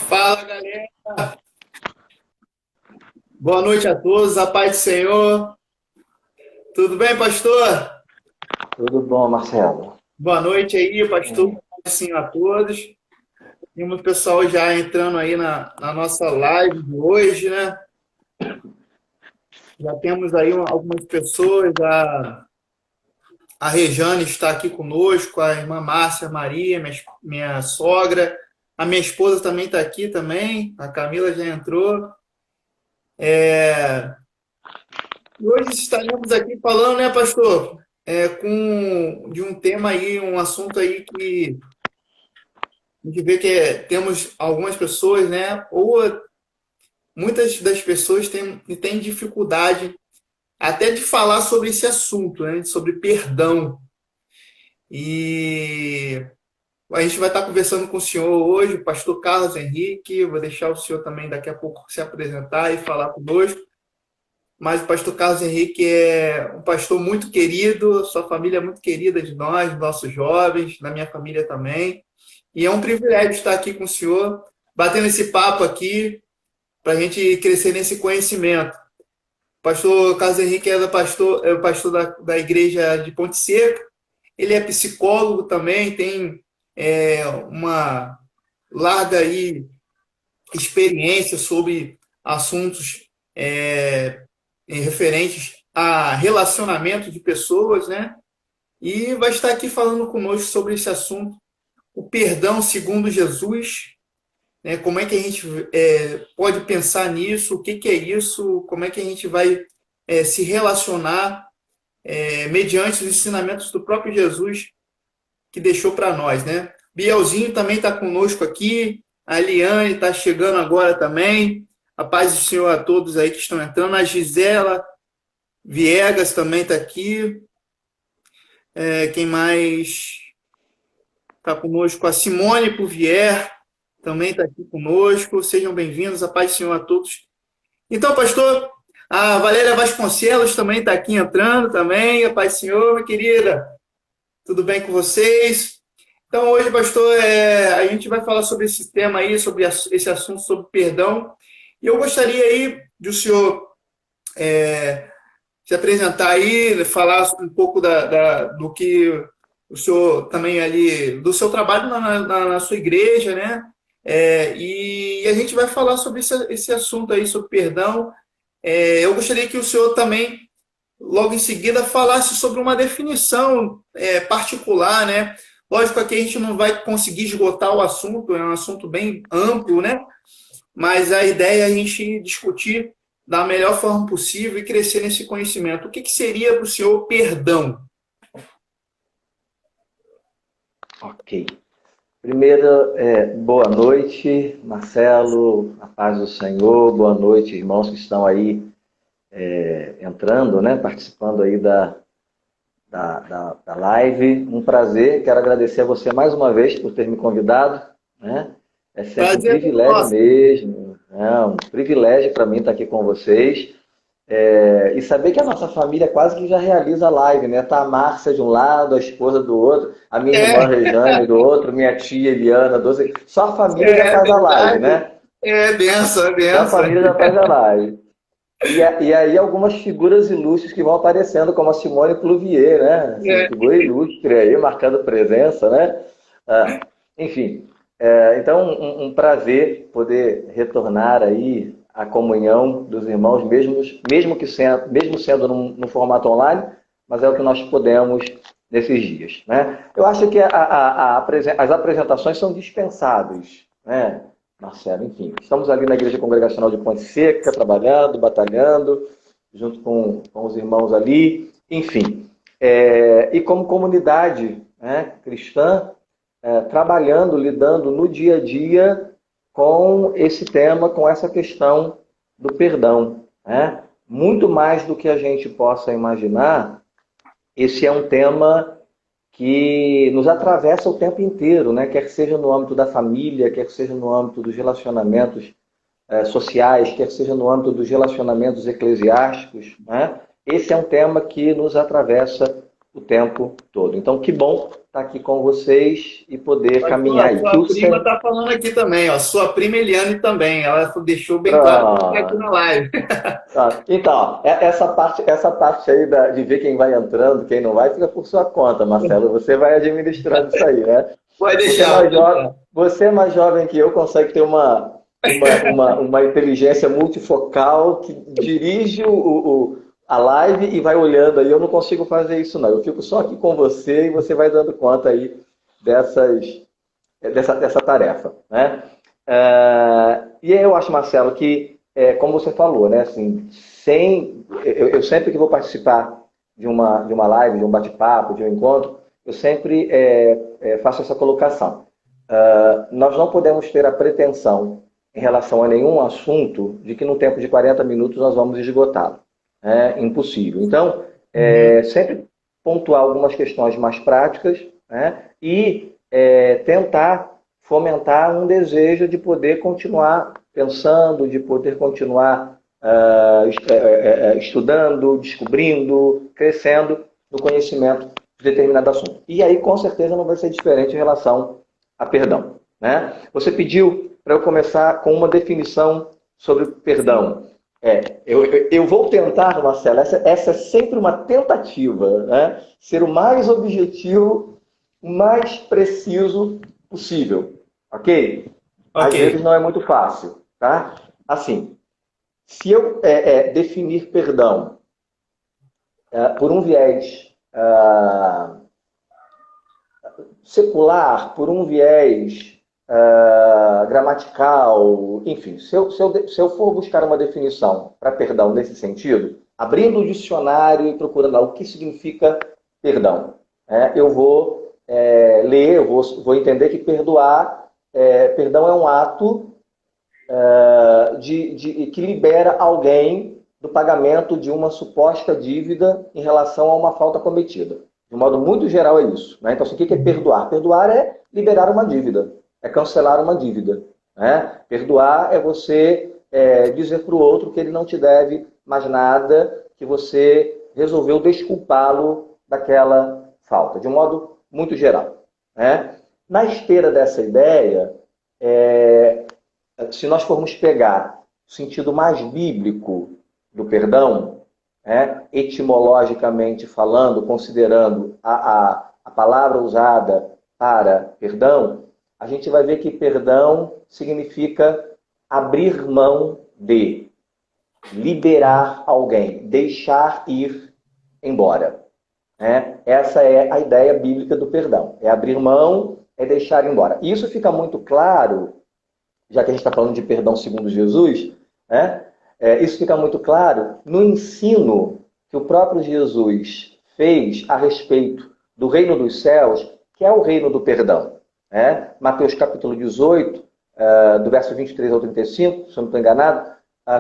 Fala, galera. Boa noite a todos, a paz do Senhor. Tudo bem, pastor? Tudo bom, Marcelo? Boa noite aí, pastor. Hum, Sim, a todos. Temos o pessoal já entrando aí na nossa live de hoje, né? Já temos aí algumas pessoas. A Rejane está aqui conosco, a irmã Márcia Maria, minha sogra. A minha esposa também está aqui também. A Camila já entrou. E hoje estaremos aqui falando, né, pastor, de um tema aí, um assunto aí que a gente vê que temos algumas pessoas, né, ou muitas das pessoas têm dificuldade até de falar sobre esse assunto, né, sobre perdão. E a gente vai estar conversando com o senhor hoje, o pastor Carlos Henrique. Vou deixar o senhor também daqui a pouco se apresentar e falar conosco. Mas o pastor Carlos Henrique é um pastor muito querido, sua família é muito querida de nós, nossos jovens, da minha família também. E é um privilégio estar aqui com o senhor, batendo esse papo aqui, para a gente crescer nesse conhecimento. O pastor Carlos Henrique é o pastor da igreja de Ponte Seca, ele é psicólogo também, tem uma larga aí experiência sobre assuntos referentes a relacionamento de pessoas, né? E vai estar aqui falando conosco sobre esse assunto, o perdão segundo Jesus, né? Como é que a gente pode pensar nisso, o que, que é isso, como é que a gente vai se relacionar mediante os ensinamentos do próprio Jesus que deixou para nós, né? Bielzinho também está conosco aqui, a Eliane está chegando agora também. A paz do Senhor a todos aí que estão entrando. A Gisela Viegas também está aqui. Quem mais está conosco? A Simone Puvier também está aqui conosco. Sejam bem-vindos. A paz do Senhor a todos. Então, pastor, a Valéria Vasconcelos também está aqui entrando também. A paz do Senhor, minha querida. Tudo bem com vocês? Então, hoje, pastor, a gente vai falar sobre esse tema aí, sobre esse assunto, sobre perdão. E eu gostaria aí de o senhor se apresentar aí, falar um pouco do que o senhor também ali, do seu trabalho na sua igreja, né? E a gente vai falar sobre esse assunto aí, sobre perdão. Eu gostaria que o senhor também, logo em seguida, falasse sobre uma definição particular, né? Lógico que a gente não vai conseguir esgotar o assunto, é um assunto bem amplo, né? Mas a ideia é a gente discutir da melhor forma possível e crescer nesse conhecimento. O que seria para o senhor perdão? ok. Primeiro, boa noite, Marcelo, a paz do Senhor, boa noite, irmãos que estão aí entrando, né, participando aí da live. Um prazer, quero agradecer a você mais uma vez por ter me convidado, né? É sempre um Prazer é privilégio nosso. mesmo, é um privilégio para mim estar aqui com vocês. E saber que a nossa família quase que já realiza a live, né? Tá a Márcia de um lado, a esposa do outro, a minha irmã É, Rejane do outro, minha tia Eliana, 12. Só a família já é faz a live, verdade. né? Benção, é Só a benção. família já faz a live. E aí algumas figuras ilustres que vão aparecendo, como a Simone Pluvier, né? Assim, É, figura ilustre aí, marcando presença, né? Enfim, então um prazer poder retornar aí à comunhão dos irmãos, mesmo sendo num formato online, mas é o que nós podemos nesses dias, né? Eu acho que as apresentações são dispensáveis, né, Marcelo? Enfim, estamos ali na Igreja Congregacional de Ponte Seca, trabalhando, batalhando, junto com os irmãos ali, enfim. E como comunidade, né, cristã, trabalhando, lidando no dia a dia com esse tema, com essa questão do perdão, né? Muito mais do que a gente possa imaginar, esse é um tema que nos atravessa o tempo inteiro, né? Quer seja no âmbito da família, quer seja no âmbito dos relacionamentos sociais, quer seja no âmbito dos relacionamentos eclesiásticos, né? Esse é um tema que nos atravessa o tempo todo. Então, que bom estar aqui com vocês e poder caminhar A aí. sua prima está falando aqui também, ó. Sua prima Eliane também. Ela deixou bem claro que está aqui Pronto. na live. Então, essa parte aí de ver quem vai entrando, quem não vai, fica por sua conta, Marcelo. Você vai administrando isso aí, né? Pode Você é deixar, mais pode jovem, deixar. você é mais jovem que eu, consegue ter uma inteligência multifocal que dirige a live e vai olhando aí. Eu não consigo fazer isso, não. Eu fico só aqui com você e você vai dando conta aí dessa tarefa, né? E aí eu acho, Marcelo, que, como você falou, né, assim, eu sempre que vou participar de uma live, de um bate-papo, de um encontro, eu sempre faço essa colocação. Nós não podemos ter a pretensão, em relação a nenhum assunto, de que no tempo de 40 minutos nós vamos esgotá-lo. É impossível. Então, sempre pontuar algumas questões mais práticas, né, e tentar fomentar um desejo de poder continuar pensando, de poder continuar estudando, descobrindo, crescendo no conhecimento de determinado assunto. E aí, com certeza, não vai ser diferente em relação a perdão, né? Você pediu para eu começar com uma definição sobre perdão. Eu vou tentar, Marcelo, essa é sempre uma tentativa, né? Ser o mais objetivo, o mais preciso possível, ok? Às vezes Ok. não é muito fácil, tá? Assim, se eu definir perdão por um viés secular, por um viés gramatical, enfim, se eu for buscar uma definição para perdão nesse sentido, abrindo o dicionário e procurando lá o que significa perdão, eu vou ler, eu vou entender que perdão é um ato que libera alguém do pagamento de uma suposta dívida em relação a uma falta cometida. De um modo muito geral é isso, né? Então, o que é perdoar? Perdoar é liberar uma dívida, é cancelar uma dívida, né? Perdoar é você dizer para o outro que ele não te deve mais nada, que você resolveu desculpá-lo daquela falta, de um modo muito geral, né? Na esteira dessa ideia, se nós formos pegar o sentido mais bíblico do perdão, etimologicamente falando, considerando a palavra usada para perdão, a gente vai ver que perdão significa abrir mão de, liberar alguém, deixar ir embora. Essa é a ideia bíblica do perdão. É abrir mão, é deixar ir embora. Isso fica muito claro, já que a gente está falando de perdão segundo Jesus, isso fica muito claro no ensino que o próprio Jesus fez a respeito do reino dos céus, que é o reino do perdão. Mateus capítulo 18, do verso 23 ao 35, se eu não estou enganado,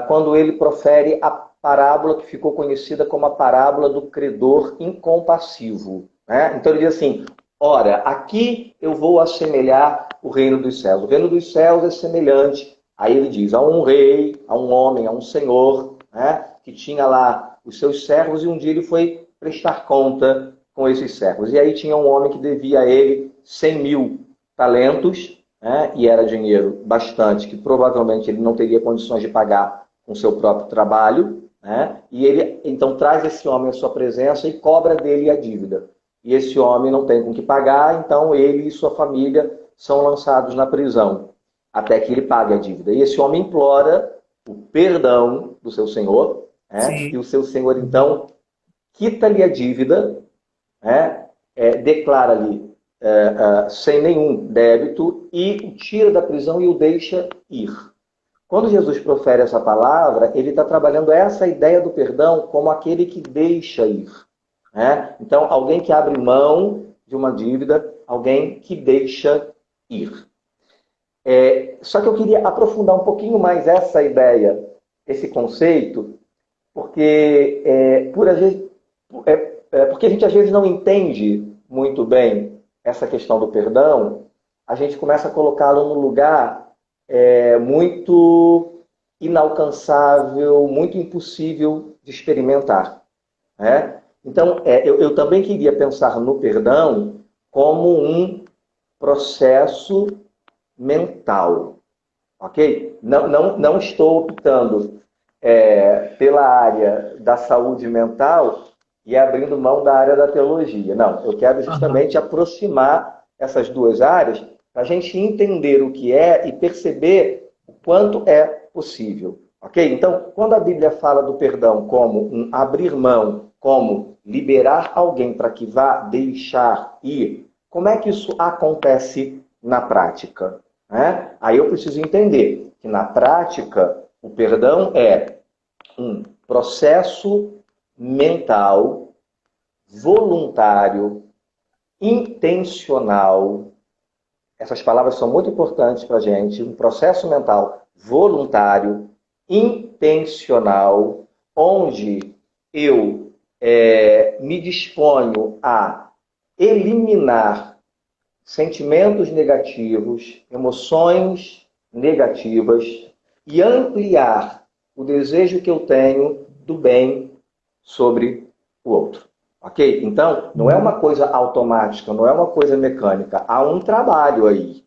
quando ele profere a parábola que ficou conhecida como a parábola do credor incompassivo. Então ele diz assim: ora, aqui eu vou assemelhar o reino dos céus. O reino dos céus é semelhante, aí ele diz, a um rei, a um homem, a um senhor, que tinha lá os seus servos e um dia ele foi prestar conta com esses servos. E aí tinha um homem que devia a ele 100.000 talentos, e era dinheiro bastante, que provavelmente ele não teria condições de pagar com seu próprio trabalho, e ele então traz esse homem à sua presença e cobra dele a dívida. E esse homem não tem com que pagar, então ele e sua família são lançados na prisão, até que ele pague a dívida. E esse homem implora o perdão do seu senhor, e Sim. o seu senhor, então, quita-lhe a dívida, declara-lhe sem nenhum débito e o tira da prisão e o deixa ir. Quando Jesus profere essa palavra, ele está trabalhando essa ideia do perdão como aquele que deixa ir. Então, alguém que abre mão de uma dívida, alguém que deixa ir. Só que eu queria aprofundar um pouquinho mais essa ideia, esse conceito, porque, porque a gente às vezes não entende muito bem essa questão do perdão, a gente começa a colocá-lo num lugar muito inalcançável, muito impossível de experimentar. Então, eu também queria pensar no perdão como um processo mental, ok? Não estou optando pela área da saúde mental e abrindo mão da área da teologia. Não, eu quero Aham. justamente aproximar essas duas áreas para a gente entender o que é e perceber o quanto é possível. Ok? Então, quando a Bíblia fala do perdão como um abrir mão, como liberar alguém para que vá deixar ir, como é que isso acontece na prática? Né? Aí eu preciso entender que na prática o perdão é um processo mental, voluntário, intencional. Essas palavras são muito importantes para a gente. Um processo mental voluntário, intencional, onde eu me disponho a eliminar sentimentos negativos, emoções negativas e ampliar o desejo que eu tenho do bem sobre o outro. Ok? Então, não é uma coisa automática, não é uma coisa mecânica. Há um trabalho aí.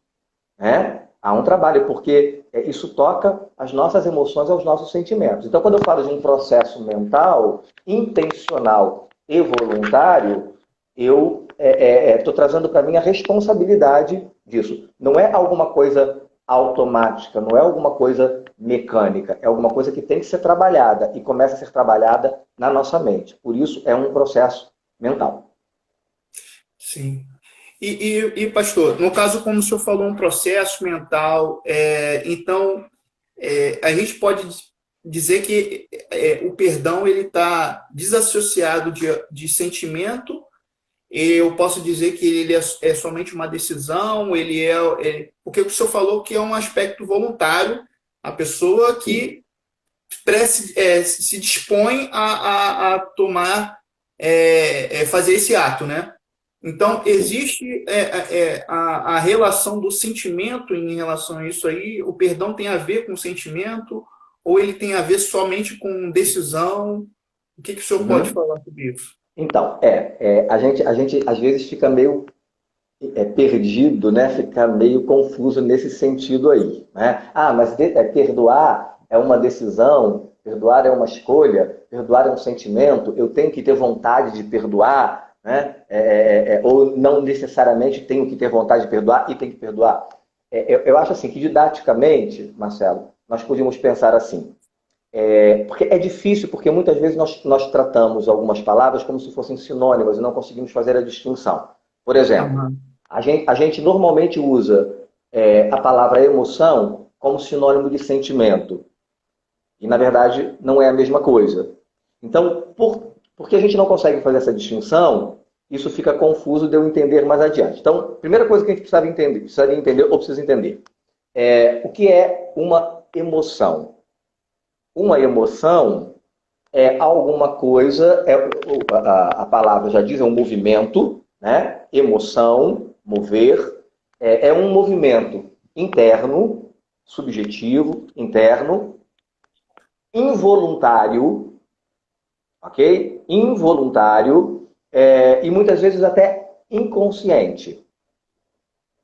Né? Há um trabalho, porque isso toca as nossas emoções, aos nossos sentimentos. Então, quando eu falo de um processo mental, intencional e voluntário, eu estou trazendo para mim a responsabilidade disso. Não é alguma coisa automática, não é alguma coisa mecânica, é alguma coisa que tem que ser trabalhada e começa a ser trabalhada na nossa mente. Por isso, é um processo mental. Sim. Pastor, no caso, como o senhor falou, um processo mental, então, a gente pode dizer que o perdão ele está desassociado de sentimento. Eu posso dizer que ele é somente uma decisão, porque o senhor falou que é um aspecto voluntário, a pessoa Sim. que se dispõe a tomar, fazer esse ato, né? Então, Sim. existe a relação do sentimento em relação a isso aí? O perdão tem a ver com sentimento ou ele tem a ver somente com decisão? O que o senhor pode Uhum. falar sobre isso? Então, a gente às vezes fica meio perdido, né? Fica meio confuso nesse sentido aí, né? Ah, mas perdoar é uma decisão, perdoar é uma escolha, perdoar é um sentimento, eu tenho que ter vontade de perdoar, né? Ou não necessariamente tenho que ter vontade de perdoar e tenho que perdoar. Eu acho assim que didaticamente, Marcelo, nós podíamos pensar assim, porque é difícil, porque muitas vezes nós tratamos algumas palavras como se fossem sinônimas e não conseguimos fazer a distinção. Por exemplo, Aham. a gente normalmente usa a palavra emoção como sinônimo de sentimento. E, na verdade, não é a mesma coisa. Então, porque a gente não consegue fazer essa distinção, isso fica confuso de eu entender mais adiante. Então, primeira coisa que a gente precisaria entender ou precisa entender, o que é uma emoção. Uma emoção é alguma coisa, a palavra já diz, é um movimento, né? Emoção, mover, é um movimento interno, subjetivo, interno, involuntário, ok? Involuntário, e muitas vezes até inconsciente.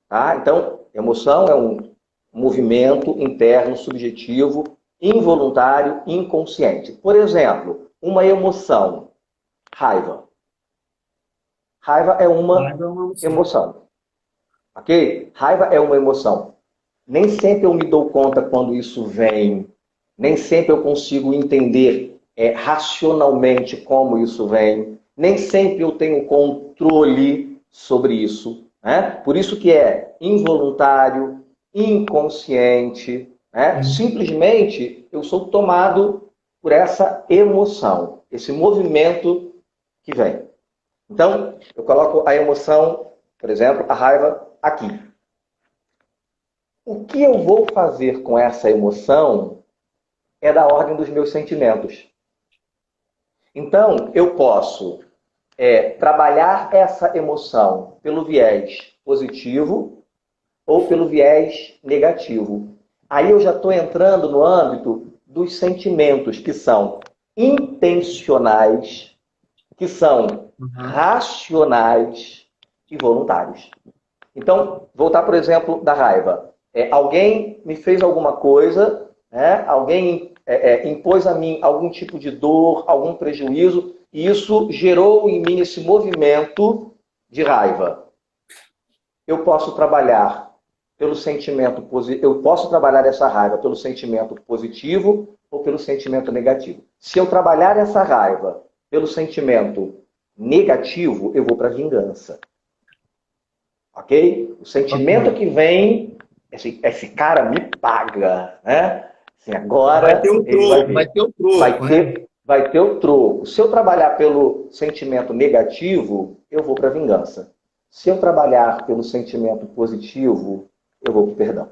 Tá? Então, emoção é um movimento interno, subjetivo, involuntário, inconsciente. Por exemplo, uma emoção, raiva. Raiva é uma Raiva é uma emoção. emoção, ok? Raiva é uma emoção. Nem sempre eu me dou conta quando isso vem, nem sempre eu consigo entender racionalmente como isso vem, nem sempre eu tenho controle sobre isso. Né? Por isso que é involuntário, inconsciente. Né? Sim. Simplesmente eu sou tomado por essa emoção, esse movimento que vem. Então, eu coloco a emoção, por exemplo, a raiva aqui. O que eu vou fazer com essa emoção é da ordem dos meus sentimentos. Então, eu posso trabalhar essa emoção pelo viés positivo ou pelo viés negativo. Aí eu já estou entrando no âmbito dos sentimentos que são intencionais, que são Uhum. racionais e voluntários. Então, voltar, por exemplo, da raiva. Alguém me fez alguma coisa, né? Alguém impôs a mim algum tipo de dor, algum prejuízo, e isso gerou em mim esse movimento de raiva. Eu posso trabalhar pelo sentimento positivo, eu posso trabalhar essa raiva pelo sentimento positivo ou pelo sentimento negativo. Se eu trabalhar essa raiva pelo sentimento negativo, eu vou para a vingança. Ok? O sentimento que vem, esse cara me paga, né? Assim, agora Vai ter um ele vai troco, vai ver. ter um troco, né? Vai ter o troco. Se eu trabalhar pelo sentimento negativo, eu vou para a vingança. Se eu trabalhar pelo sentimento positivo, eu vou para o perdão.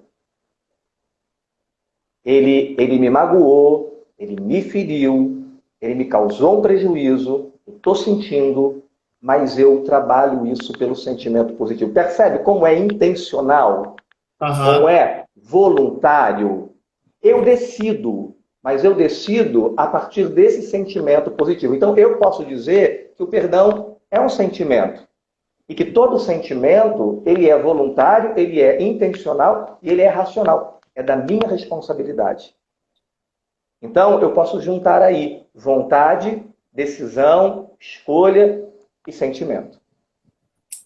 Ele me magoou, ele me feriu, ele me causou um prejuízo, eu estou sentindo, mas eu trabalho isso pelo sentimento positivo. Percebe como é intencional? Como é voluntário? Eu decido, mas eu decido a partir desse sentimento positivo. Então, eu posso dizer que o perdão é um sentimento. E que todo sentimento, ele é voluntário, ele é intencional e ele é racional. É da minha responsabilidade. Então, eu posso juntar aí vontade, decisão, escolha e sentimento.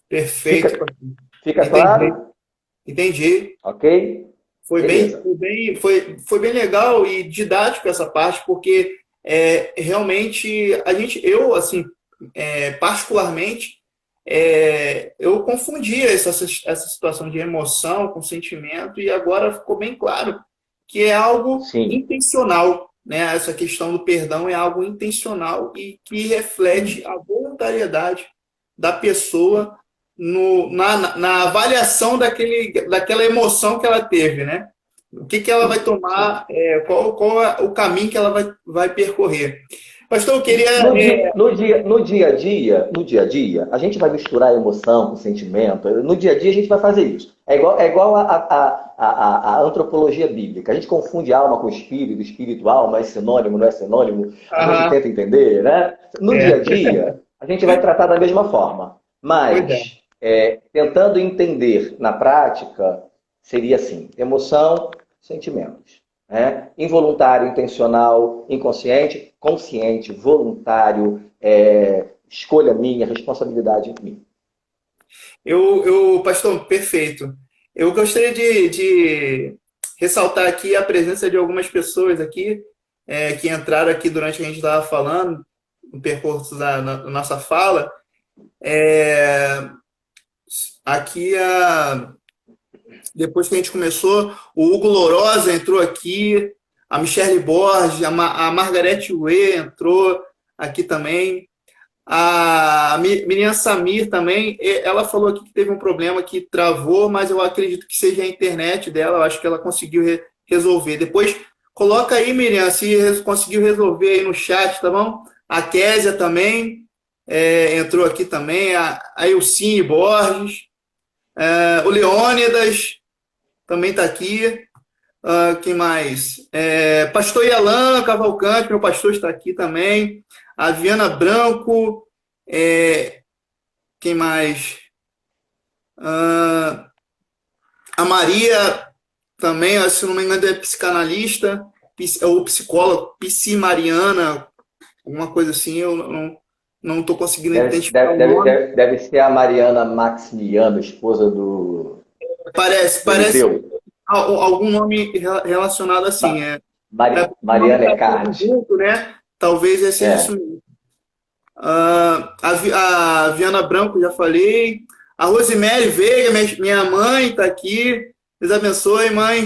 Perfeito. Fica claro? Entendi. Ok? Foi bem legal e didático essa parte, porque realmente eu assim, particularmente, eu confundia essa situação de emoção com sentimento, e agora ficou bem claro que é algo intencional, né? Essa questão do perdão é algo intencional e que reflete a voluntariedade da pessoa na avaliação daquela emoção que ela teve, né? O que ela vai tomar, qual é o caminho que ela vai percorrer. Pastor, eu queria... No dia a dia, a gente vai misturar emoção com sentimento. No dia a dia, a gente vai fazer isso. É igual a antropologia bíblica. A gente confunde alma com espírito, alma é sinônimo, não é sinônimo. A gente tenta entender, né? No dia a dia, a gente vai tratar da mesma forma. Mas, tentando entender na prática, seria assim: emoção, sentimentos. Involuntário, intencional, inconsciente, consciente, voluntário, escolha minha, responsabilidade minha. Pastor, perfeito. Eu gostaria de ressaltar aqui a presença de algumas pessoas aqui que entraram aqui durante a gente estava falando, no percurso da nossa fala. Aqui, depois que a gente começou, o Hugo Lourosa entrou aqui, a Michele Borges, a Margarete Uê entrou aqui também, a Miriam Samir também, ela falou aqui que teve um problema que travou, mas eu acredito que seja a internet dela, eu acho que ela conseguiu resolver. Depois, coloca aí, Miriam, se conseguiu resolver aí no chat, tá bom? A Késia também entrou aqui também, a Ilcine Borges, o Leônidas também está aqui. Quem mais? Pastor Yalan Cavalcante, meu pastor, está aqui também. A Viana Branco. Quem mais? A Maria também, se não me engano, é psicanalista, ou psicóloga, Psi Mariana, alguma coisa assim, eu não estou conseguindo identificar o nome. Deve ser a Mariana Maximiano, esposa do... Parece algum nome relacionado assim. Mariana é Carlos. Né? Talvez seja isso mesmo. A Viana Branco, já falei. A Rosemary Veiga, minha mãe, está aqui. Deus abençoe, mãe.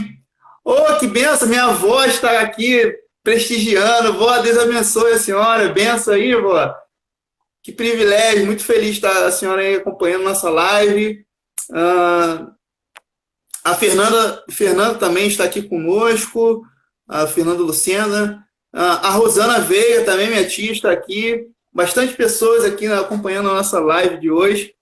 Oh, que benção, minha avó está aqui prestigiando. Vó, Deus abençoe a senhora. Benção aí, vó. Que privilégio, muito feliz de estar a senhora aí acompanhando nossa live. A Fernanda também está aqui conosco, a Fernanda Lucena, a Rosana Veiga também, minha tia, está aqui, bastante pessoas aqui acompanhando a nossa live de hoje.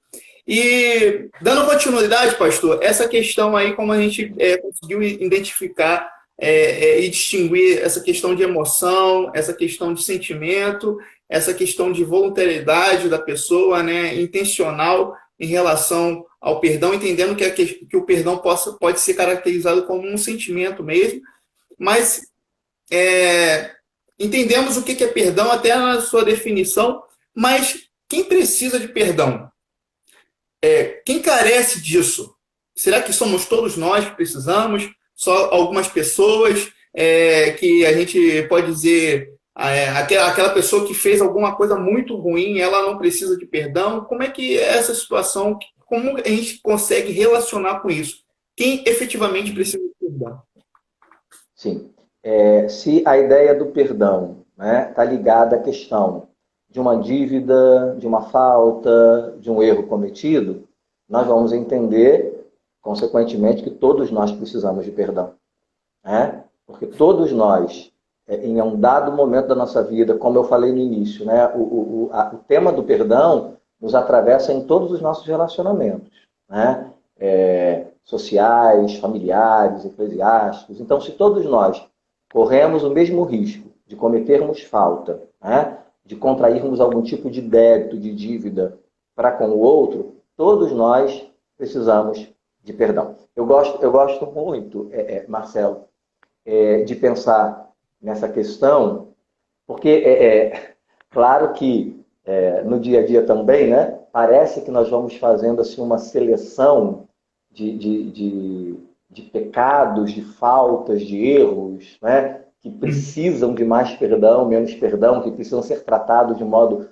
E dando continuidade, pastor, essa questão aí, como a gente conseguiu identificar e distinguir essa questão de emoção, essa questão de sentimento essa questão de voluntariedade da pessoa, né, intencional em relação ao perdão, entendendo que o perdão pode ser caracterizado como um sentimento mesmo, mas entendemos o que é perdão até na sua definição, mas quem precisa de perdão? Quem carece disso? Será que somos todos nós que precisamos? Só algumas pessoas que a gente pode dizer aquela pessoa que fez alguma coisa muito ruim, ela não precisa de perdão? Como é que é essa situação? Como a gente consegue relacionar com isso? Quem efetivamente precisa de perdão? Sim. Se a ideia do perdão, né, está ligada à questão de uma dívida, de uma falta, de um erro cometido, nós vamos entender, consequentemente, que todos nós precisamos de perdão. Né? Porque todos nós, em um dado momento da nossa vida, como eu falei no início, né, o tema do perdão nos atravessa em todos os nossos relacionamentos, né? Sociais, familiares, eclesiásticos. Então, se todos nós corremos o mesmo risco de cometermos falta, né, de contrairmos algum tipo de débito, de dívida para com o outro, todos nós precisamos de perdão. Eu gosto muito, Marcelo, de pensar nessa questão, porque claro que no dia a dia também, né, parece que nós vamos fazendo assim, uma seleção de pecados, de faltas, de erros, né, que precisam de mais perdão, menos perdão, que precisam ser tratados de modo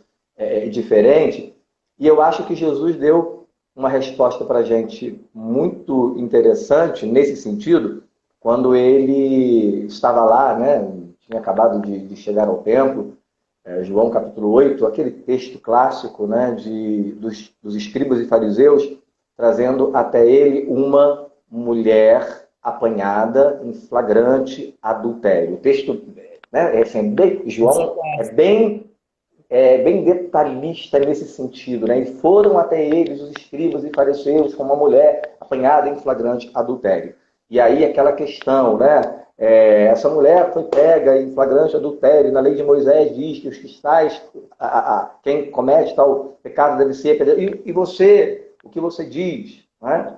diferente. E eu acho que Jesus deu uma resposta para a gente muito interessante nesse sentido, quando ele estava lá, né, tinha acabado de chegar ao templo, João capítulo 8, aquele texto clássico, né, dos escribas e fariseus, trazendo até ele uma mulher apanhada em flagrante adultério. O texto, né, João é bem detalhista nesse sentido, né? E foram até eles, os escribas e fariseus, com uma mulher apanhada em flagrante adultério. E aí aquela questão, né? Essa mulher foi pega em flagrante adultério. Na lei de Moisés diz que os cristais, quem comete tal pecado deve ser apedrejado. E você, o que você diz? Né?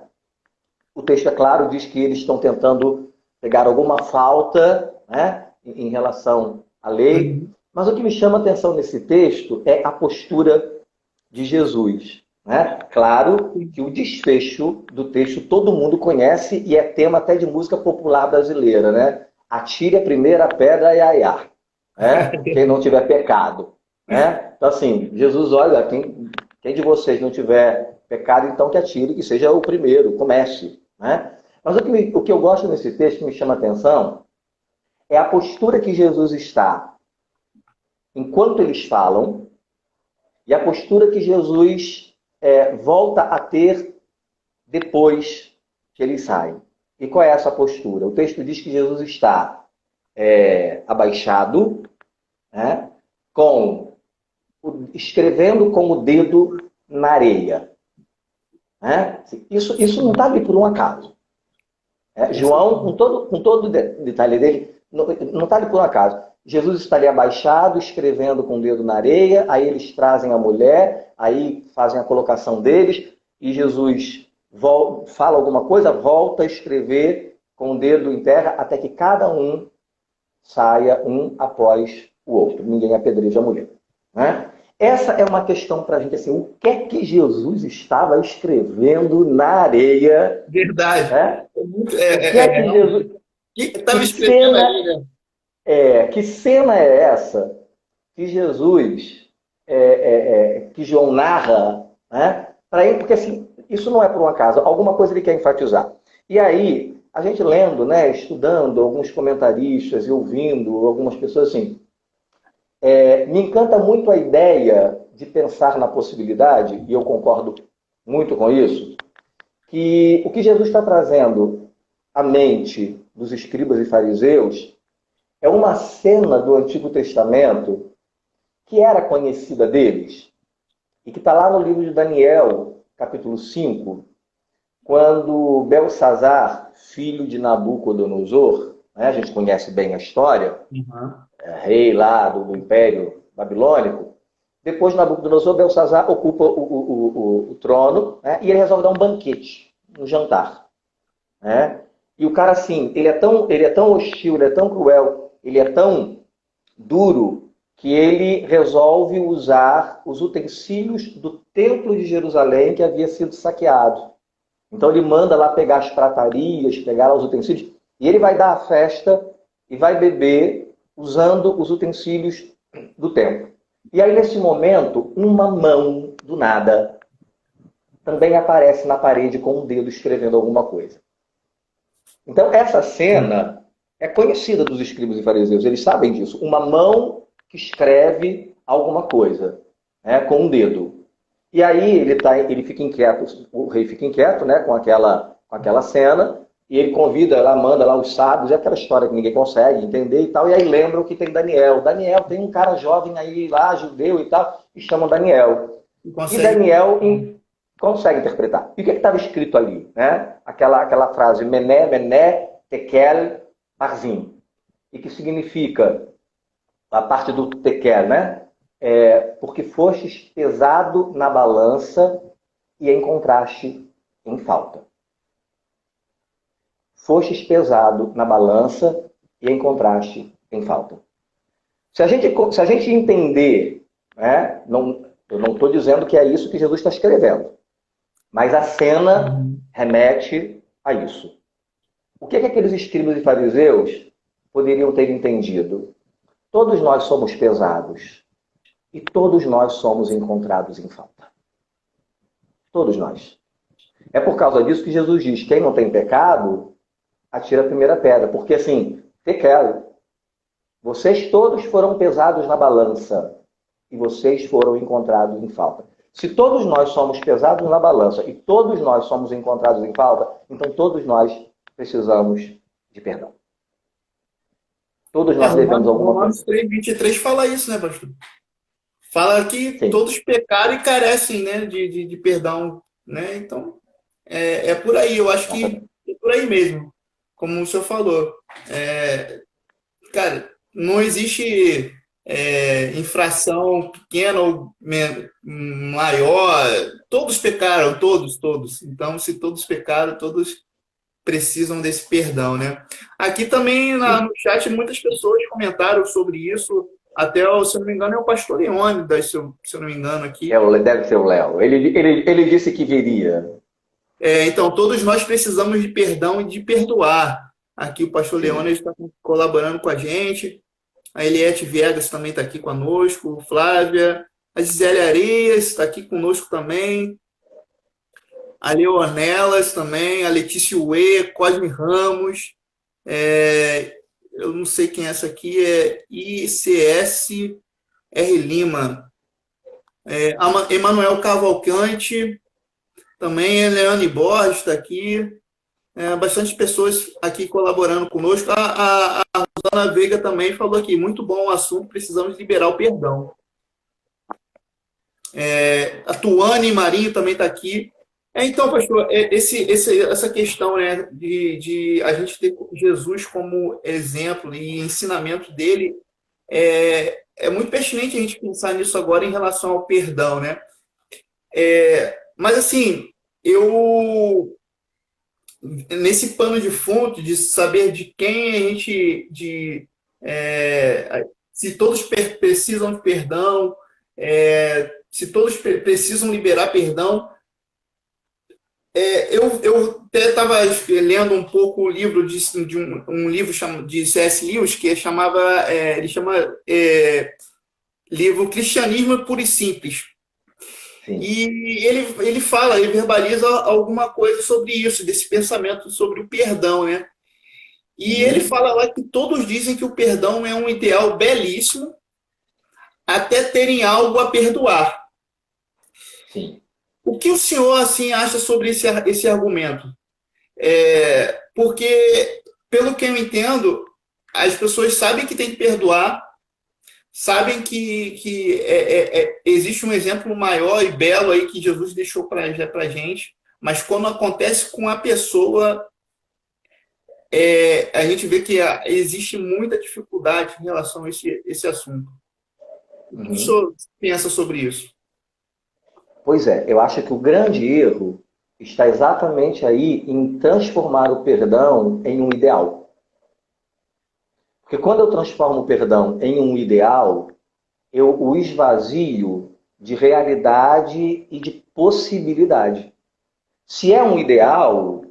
O texto, é claro, diz que eles estão tentando pegar alguma falta, né, em relação à lei. Mas o que me chama a atenção nesse texto é a postura de Jesus. Né? Claro que o desfecho do texto todo mundo conhece e é tema até de música popular brasileira. Né? Atire a primeira pedra, iaiá. Né? Quem não tiver pecado. Né? Então, assim, Jesus, olha, quem de vocês não tiver pecado, então que atire, que seja o primeiro, comece. Né? Mas o que eu gosto nesse texto, que me chama a atenção, é a postura que Jesus está enquanto eles falam e a postura que Jesus volta a ter depois que eles saem. E qual é essa postura? O texto diz que Jesus está abaixado, né, escrevendo com o dedo na areia. Né? Isso não está ali por um acaso. João, com todo o detalhe dele, não está ali por um acaso. Jesus está ali abaixado, escrevendo com o dedo na areia, aí eles trazem a mulher, aí fazem a colocação deles, e Jesus fala alguma coisa, volta a escrever com o dedo em terra, até que cada um saia um após o outro. Ninguém apedreja a mulher. Né? Essa é uma questão para a gente, assim, o que é que Jesus estava escrevendo na areia? Verdade. Né? O que é que Jesus... Estava escrevendo ali, né? Que cena é essa que Jesus, que João narra, né? Porque assim, isso não é por um acaso, alguma coisa ele quer enfatizar. E aí, a gente lendo, né, estudando alguns comentaristas e ouvindo algumas pessoas assim, me encanta muito a ideia de pensar na possibilidade, e eu concordo muito com isso, que o que Jesus está trazendo à mente dos escribas e fariseus é uma cena do Antigo Testamento que era conhecida deles e que está lá no livro de Daniel, capítulo 5, quando Belsazar, filho de Nabucodonosor, né, a gente conhece bem a história, rei lá do Império Babilônico, Depois Nabucodonosor, Belsazar ocupa o trono, né? E ele resolve dar um banquete, um jantar. Né? E o cara, assim, ele é tão hostil, ele é tão cruel, ele é tão duro, que ele resolve usar os utensílios do templo de Jerusalém que havia sido saqueado. Então ele manda lá pegar as pratarias, pegar lá os utensílios, e ele vai dar a festa e vai beber usando os utensílios do templo. E aí, nesse momento, uma mão, do nada, também aparece na parede com um dedo escrevendo alguma coisa. Então, essa cena é conhecida dos escribas e fariseus, eles sabem disso. Uma mão que escreve alguma coisa, né, com um dedo. E aí ele fica inquieto, o rei fica inquieto, né, com aquela cena, e ele convida, lá manda lá os sábios, é aquela história que ninguém consegue entender e tal, e aí lembram que tem Daniel. Daniel tem um cara jovem aí lá, judeu e tal, e chamam Daniel. E Daniel consegue interpretar. E o que estava escrito ali? Né? Aquela frase, Mené, Mené, Tekel, Parvim. E que significa, a parte do Tekel, né? Porque fostes pesado na balança e encontraste em falta. Fostes pesado na balança e encontraste em falta. Se a gente entender, né, eu não estou dizendo que é isso que Jesus está escrevendo, mas a cena remete a isso. O que aqueles escribas e fariseus poderiam ter entendido? Todos nós somos pesados e todos nós somos encontrados em falta. Todos nós. É por causa disso que Jesus diz, quem não tem pecado, atira a primeira pedra. Porque assim, Tekel, vocês todos foram pesados na balança e vocês foram encontrados em falta. Se todos nós somos pesados na balança e todos nós somos encontrados em falta, então todos nós precisamos de perdão. Todos nós devemos alguma coisa. Romanos 3:23 fala isso, né, pastor? Fala que Sim. Todos pecaram e carecem, né, de perdão, né? Então, é por aí. Eu acho que é por aí mesmo, como o senhor falou. Cara, não existe infração pequena ou maior. Todos pecaram, todos. Então, se todos pecaram, todos precisam desse perdão, né? Aqui também no chat muitas pessoas comentaram sobre isso. Até, se eu não me engano, é o pastor Leônidas, se eu não me engano aqui. Deve ser o Léo. Ele disse que viria. Então, todos nós precisamos de perdão e de perdoar. Aqui o pastor Leônidas está colaborando com a gente. A Eliette Viegas também está aqui conosco. Flávia. A Gisele Areias está aqui conosco também. A Leonelas também. A Letícia Uê, Cosme Ramos. Eu não sei quem é essa aqui. É ICS R. Lima. Emanuel Cavalcante. Também a Leane Borges está aqui. Bastante pessoas aqui colaborando conosco. A Rosana Veiga também falou aqui, muito bom o assunto, precisamos liberar o perdão. A Tuane Marinho também está aqui. Então, pastor, essa questão, né, de a gente ter Jesus como exemplo e ensinamento dele, é muito pertinente a gente pensar nisso agora em relação ao perdão, né? Mas, assim, nesse pano de fundo de saber de quem a gente, se todos precisam de perdão, se todos precisam liberar perdão, eu até estava lendo um pouco o livro de um livro de C.S. Lewis que ele chama livro Cristianismo Puro e Simples. Sim. E ele fala, ele verbaliza alguma coisa sobre isso, desse pensamento sobre o perdão, né? E ele fala lá que todos dizem que o perdão é um ideal belíssimo até terem algo a perdoar. Sim. O que o senhor assim acha sobre esse argumento? Porque, pelo que eu entendo, as pessoas sabem que tem que perdoar, sabem que existe um exemplo maior e belo aí que Jesus deixou para a gente, mas quando acontece com a pessoa, a gente vê que existe muita dificuldade em relação a esse assunto. O que o Uhum. senhor pensa sobre isso? Pois é, eu acho que o grande erro está exatamente aí em transformar o perdão em um ideal. Porque quando eu transformo o perdão em um ideal, eu o esvazio de realidade e de possibilidade. Se é um ideal,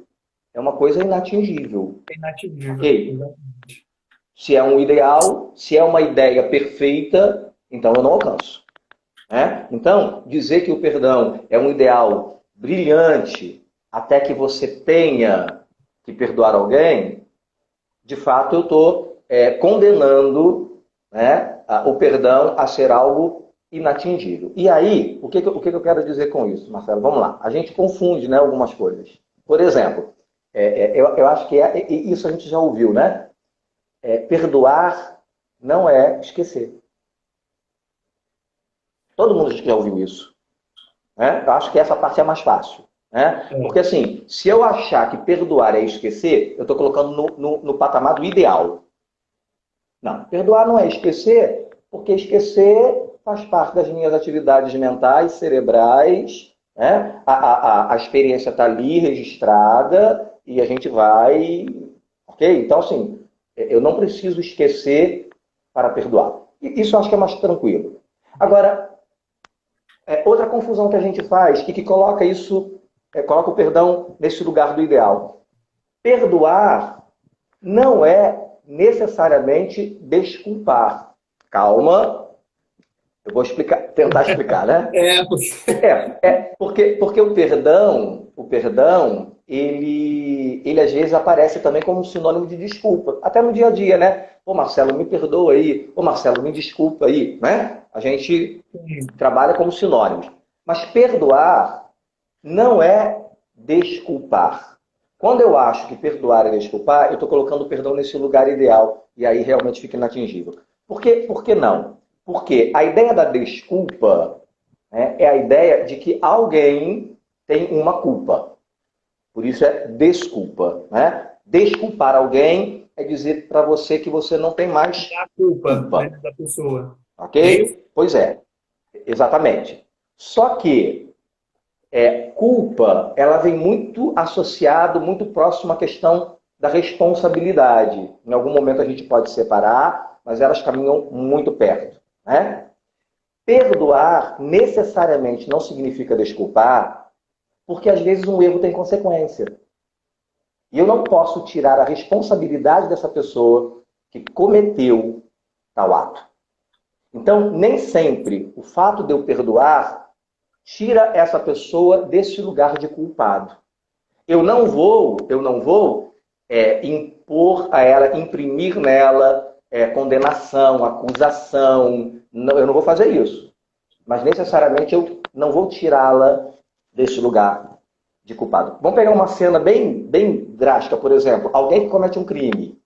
é uma coisa inatingível, É inatingível. ok? Se é um ideal, se é uma ideia perfeita, então eu não alcanço. Né? Então, dizer que o perdão é um ideal brilhante até que você tenha que perdoar alguém, de fato eu estou condenando, né, o perdão a ser algo inatingível. E aí, o que eu quero dizer com isso, Marcelo? Vamos lá. A gente confunde, né, algumas coisas. Por exemplo, eu acho que isso a gente já ouviu, né? Perdoar não é esquecer. Todo mundo já ouviu isso. Né? Eu acho que essa parte é mais fácil. Né? É. Porque assim, se eu achar que perdoar é esquecer, eu estou colocando no patamar do ideal. Não, perdoar não é esquecer, porque esquecer faz parte das minhas atividades mentais, cerebrais, né? A experiência está ali registrada e a gente vai. Ok? Então, assim, eu não preciso esquecer para perdoar. E isso eu acho que é mais tranquilo. Agora, outra confusão que a gente faz e que coloca isso, coloca o perdão nesse lugar do ideal. Perdoar não é necessariamente desculpar. Calma, eu vou tentar explicar, né? Porque o perdão, ele às vezes aparece também como um sinônimo de desculpa. Até no dia a dia, né? Pô, Marcelo, me perdoa aí. Pô, Marcelo, me desculpa aí, né? A gente trabalha como sinônimos. Mas perdoar não é desculpar. Quando eu acho que perdoar é desculpar, eu estou colocando o perdão nesse lugar ideal e aí realmente fica inatingível. Por que não? Porque a ideia da desculpa, né, é a ideia de que alguém tem uma culpa. Por isso é desculpa. Né? Desculpar alguém é dizer para você que você não tem mais É a culpa, né, culpa. da pessoa. É isso? Ok? Pois é, exatamente. Só que culpa, ela vem muito associado, muito próximo à questão da responsabilidade. Em algum momento a gente pode separar, mas elas caminham muito perto. Né? Perdoar necessariamente não significa desculpar, porque às vezes um erro tem consequência. E eu não posso tirar a responsabilidade dessa pessoa que cometeu tal ato. Então, nem sempre o fato de eu perdoar tira essa pessoa desse lugar de culpado. Eu não vou impor a ela, imprimir nela condenação, acusação. Não, eu não vou fazer isso. Mas necessariamente eu não vou tirá-la desse lugar de culpado. Vamos pegar uma cena bem, bem drástica, por exemplo, alguém que comete um crime.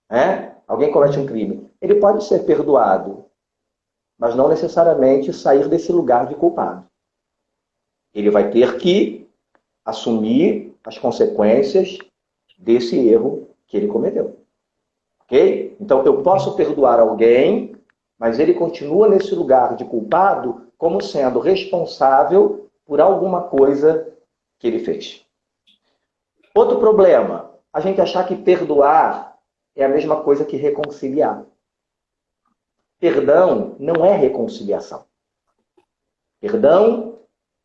Né? Alguém comete um crime. Ele pode ser perdoado, mas não necessariamente sair desse lugar de culpado. Ele vai ter que assumir as consequências desse erro que ele cometeu. Ok? Então, eu posso perdoar alguém, mas ele continua nesse lugar de culpado como sendo responsável por alguma coisa que ele fez. Outro problema, a gente achar que perdoar é a mesma coisa que reconciliar. Perdão não é reconciliação. Perdão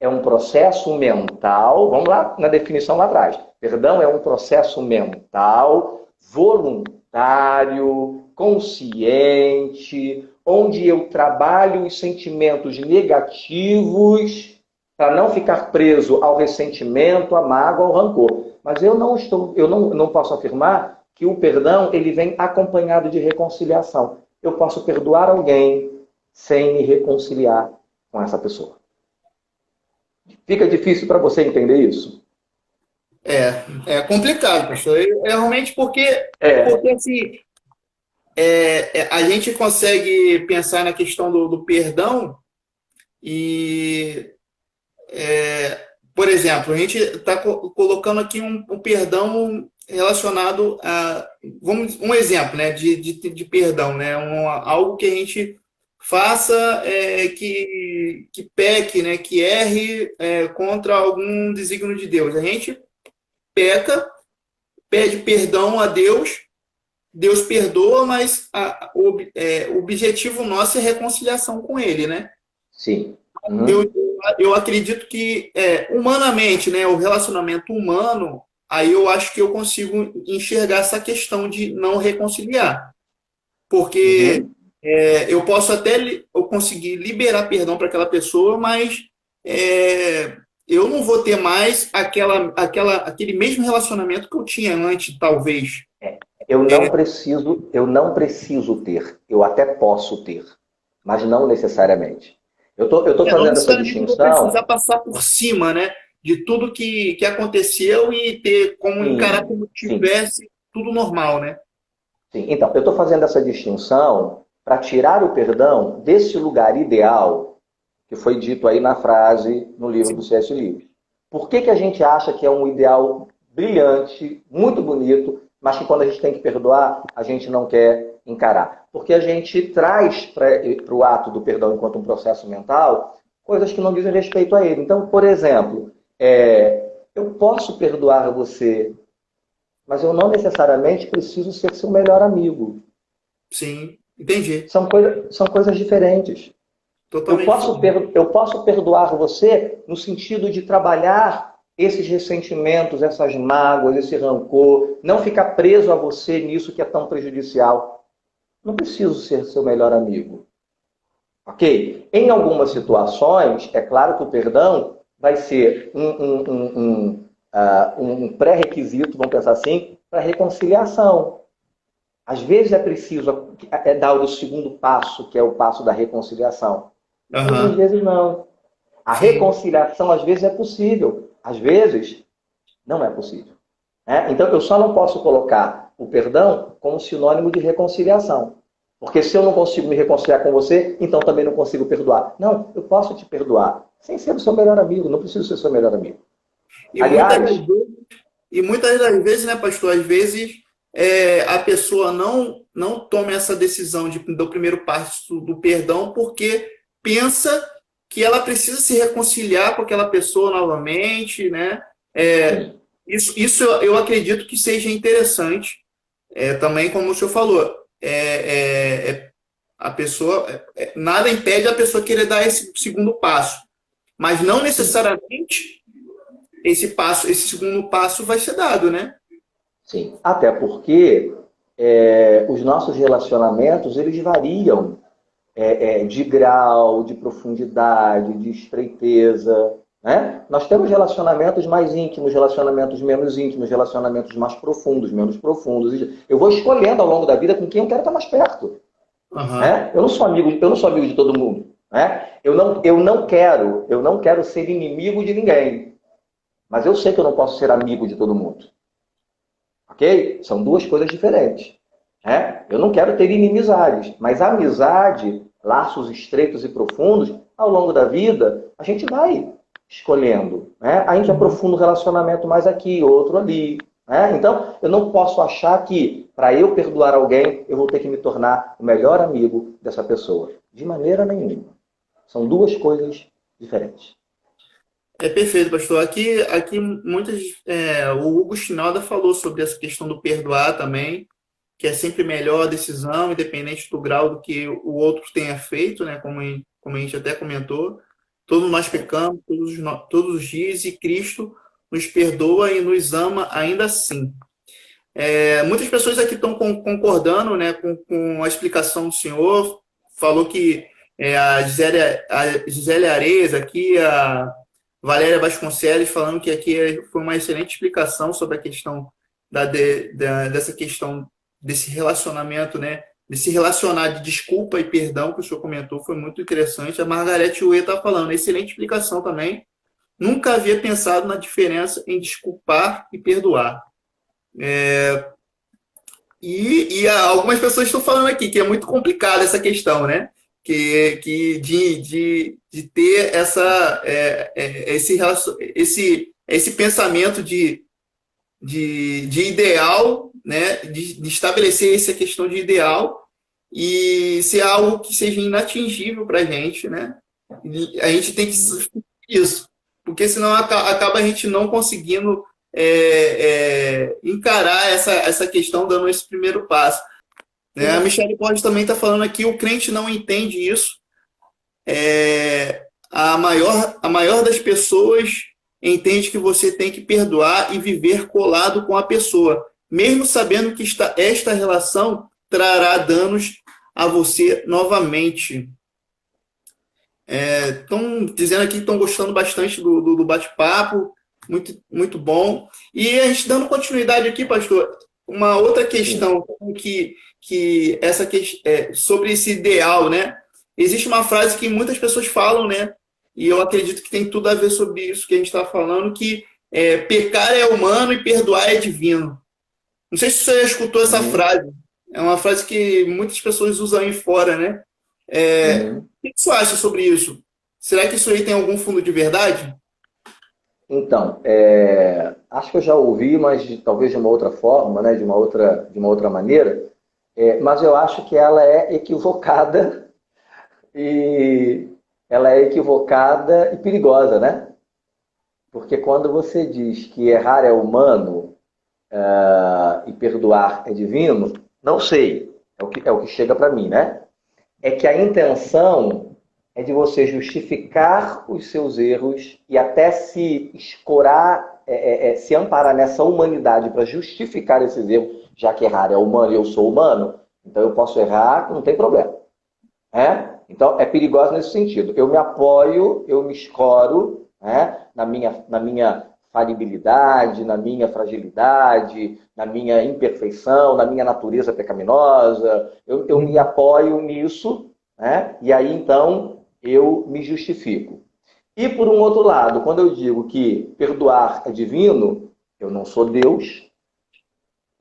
é um processo mental, vamos lá na definição lá atrás. Perdão é um processo mental, voluntário, consciente, onde eu trabalho os sentimentos negativos para não ficar preso ao ressentimento, à mágoa, ao rancor. Mas eu não posso afirmar que o perdão ele vem acompanhado de reconciliação. Eu posso perdoar alguém sem me reconciliar com essa pessoa. Fica difícil para você entender isso? É complicado, pastor. Realmente porque assim, a gente consegue pensar na questão do perdão e, por exemplo, a gente está colocando aqui um perdão relacionado a, um exemplo, né, de perdão, né, algo que a gente faça que peque, né, que erre contra algum desígnio de Deus. A gente peca, pede perdão a Deus, Deus perdoa, mas o objetivo nosso é reconciliação com Ele, né? Sim. Eu, Uhum. eu acredito que, humanamente, né, o relacionamento humano, aí eu acho que eu consigo enxergar essa questão de não reconciliar. Porque Uhum. eu posso até eu conseguir liberar perdão para aquela pessoa, mas eu não vou ter mais aquele mesmo relacionamento que eu tinha antes, talvez. Eu não preciso ter. Eu até posso ter, mas não necessariamente. Eu tô Não fazendo essa necessariamente eu vou precisar distinção. passar por cima, né, de tudo que aconteceu e ter como encarar Sim, como sim, tivesse tudo normal, né? sim. Então, eu estou fazendo essa distinção para tirar o perdão desse lugar ideal que foi dito aí na frase no livro do C.S. Lewis. Por que a gente acha que é um ideal brilhante, muito bonito, mas que quando a gente tem que perdoar, a gente não quer encarar? Porque a gente traz para o ato do perdão enquanto um processo mental coisas que não dizem respeito a ele. Então, por exemplo, eu posso perdoar você, mas eu não necessariamente preciso ser seu melhor amigo. Sim, entendi. São coisas diferentes. Eu Totalmente posso, diferente. eu posso perdoar você no sentido de trabalhar esses ressentimentos, essas mágoas, esse rancor, não ficar preso a você nisso que é tão prejudicial. Não preciso ser seu melhor amigo, ok? Em algumas situações, é claro que o perdão vai ser um pré-requisito, vamos pensar assim, para reconciliação. Às vezes é preciso dar o segundo passo, que é o passo da reconciliação. Outras Aham, vezes não. A sim. reconciliação às vezes é possível, às vezes não é possível. Né? Então eu só não posso colocar o perdão como sinônimo de reconciliação. Porque se eu não consigo me reconciliar com você, então também não consigo perdoar. Não, eu posso te perdoar sem ser o seu melhor amigo, não preciso ser seu melhor amigo. E muitas das Aliás, vezes, e muitas das vezes, né, pastor, às vezes a pessoa não toma essa decisão do primeiro passo do perdão porque pensa que ela precisa se reconciliar com aquela pessoa novamente, né? É, sim, isso eu acredito que seja interessante. Também, como o senhor falou, a pessoa, nada impede a pessoa querer dar esse segundo passo, mas não sim, necessariamente esse segundo passo vai ser dado, né? sim. Até porque os nossos relacionamentos, eles variam de grau, de profundidade, de estreiteza. Né? Nós temos relacionamentos mais íntimos, relacionamentos menos íntimos, relacionamentos mais profundos, menos profundos. Eu vou escolhendo ao longo da vida com quem eu quero estar mais perto. Aham. Né? Eu não sou amigo de todo mundo. Né? Eu não quero ser inimigo de ninguém. Mas eu sei que eu não posso ser amigo de todo mundo. Ok? São duas coisas diferentes. Né? Eu não quero ter inimizades, mas amizade, laços estreitos e profundos, ao longo da vida, a gente vai escolhendo. Né? A gente Uhum. aprofunda o relacionamento mais aqui, outro ali. Né? Então, eu não posso achar que, para eu perdoar alguém, eu vou ter que me tornar o melhor amigo dessa pessoa. De maneira nenhuma. São duas coisas diferentes. Perfeito, pastor. Aqui muitas, o Hugo Chinalda falou sobre essa questão do perdoar também, que é sempre melhor a decisão, independente do grau do que o outro tenha feito, né? Como a gente até comentou. Todos nós pecamos, todos os dias, e Cristo nos perdoa e nos ama ainda assim. Muitas pessoas aqui estão concordando, né, com a explicação do senhor. Falou que a Gisele Areias aqui, a Valéria Vasconcelos, falando que aqui foi uma excelente explicação sobre a questão dessa questão desse relacionamento, né, desse relacionar de desculpa e perdão que o senhor comentou, foi muito interessante. A Margarete Uê está falando, excelente explicação também. Nunca havia pensado na diferença em desculpar e perdoar. E algumas pessoas estão falando aqui que é muito complicada essa questão, né? De ter esse pensamento de ideal, né? De estabelecer essa questão de ideal e ser algo que seja inatingível para a gente, né? E a gente tem que isso, porque senão acaba a gente não conseguindo encarar essa questão dando esse primeiro passo. Né? A Michelle Pode também está falando aqui, o crente não entende isso. A maior das pessoas entende que você tem que perdoar e viver colado com a pessoa, mesmo sabendo que esta relação trará danos a você novamente. Estão dizendo aqui que estão gostando bastante do bate-papo, muito, muito bom. E a gente dando continuidade aqui, pastor, uma outra questão que essa sobre esse ideal, né? Existe uma frase que muitas pessoas falam, né? E eu acredito que tem tudo a ver sobre isso que a gente está falando, que pecar é humano e perdoar é divino. Não sei se você já escutou essa frase. É uma frase que muitas pessoas usam aí fora, né? O que você acha sobre isso? Será que isso aí tem algum fundo de verdade? Então, acho que eu já ouvi, mas talvez de uma outra forma, né, de uma outra maneira, mas eu acho que ela é equivocada e perigosa, né? Porque quando você diz que errar é humano, e perdoar é divino, não sei, é o que chega para mim, né? É que a intenção é de você justificar os seus erros e até se escorar, se amparar nessa humanidade para justificar esses erros, já que errar é humano e eu sou humano, então eu posso errar, não tem problema. Então, é perigoso nesse sentido. Eu me apoio, eu me escoro, na minha falibilidade, na minha fragilidade, na minha imperfeição, na minha natureza pecaminosa. Eu me apoio nisso, e aí, então, eu me justifico. E, por um outro lado, quando eu digo que perdoar é divino, eu não sou Deus,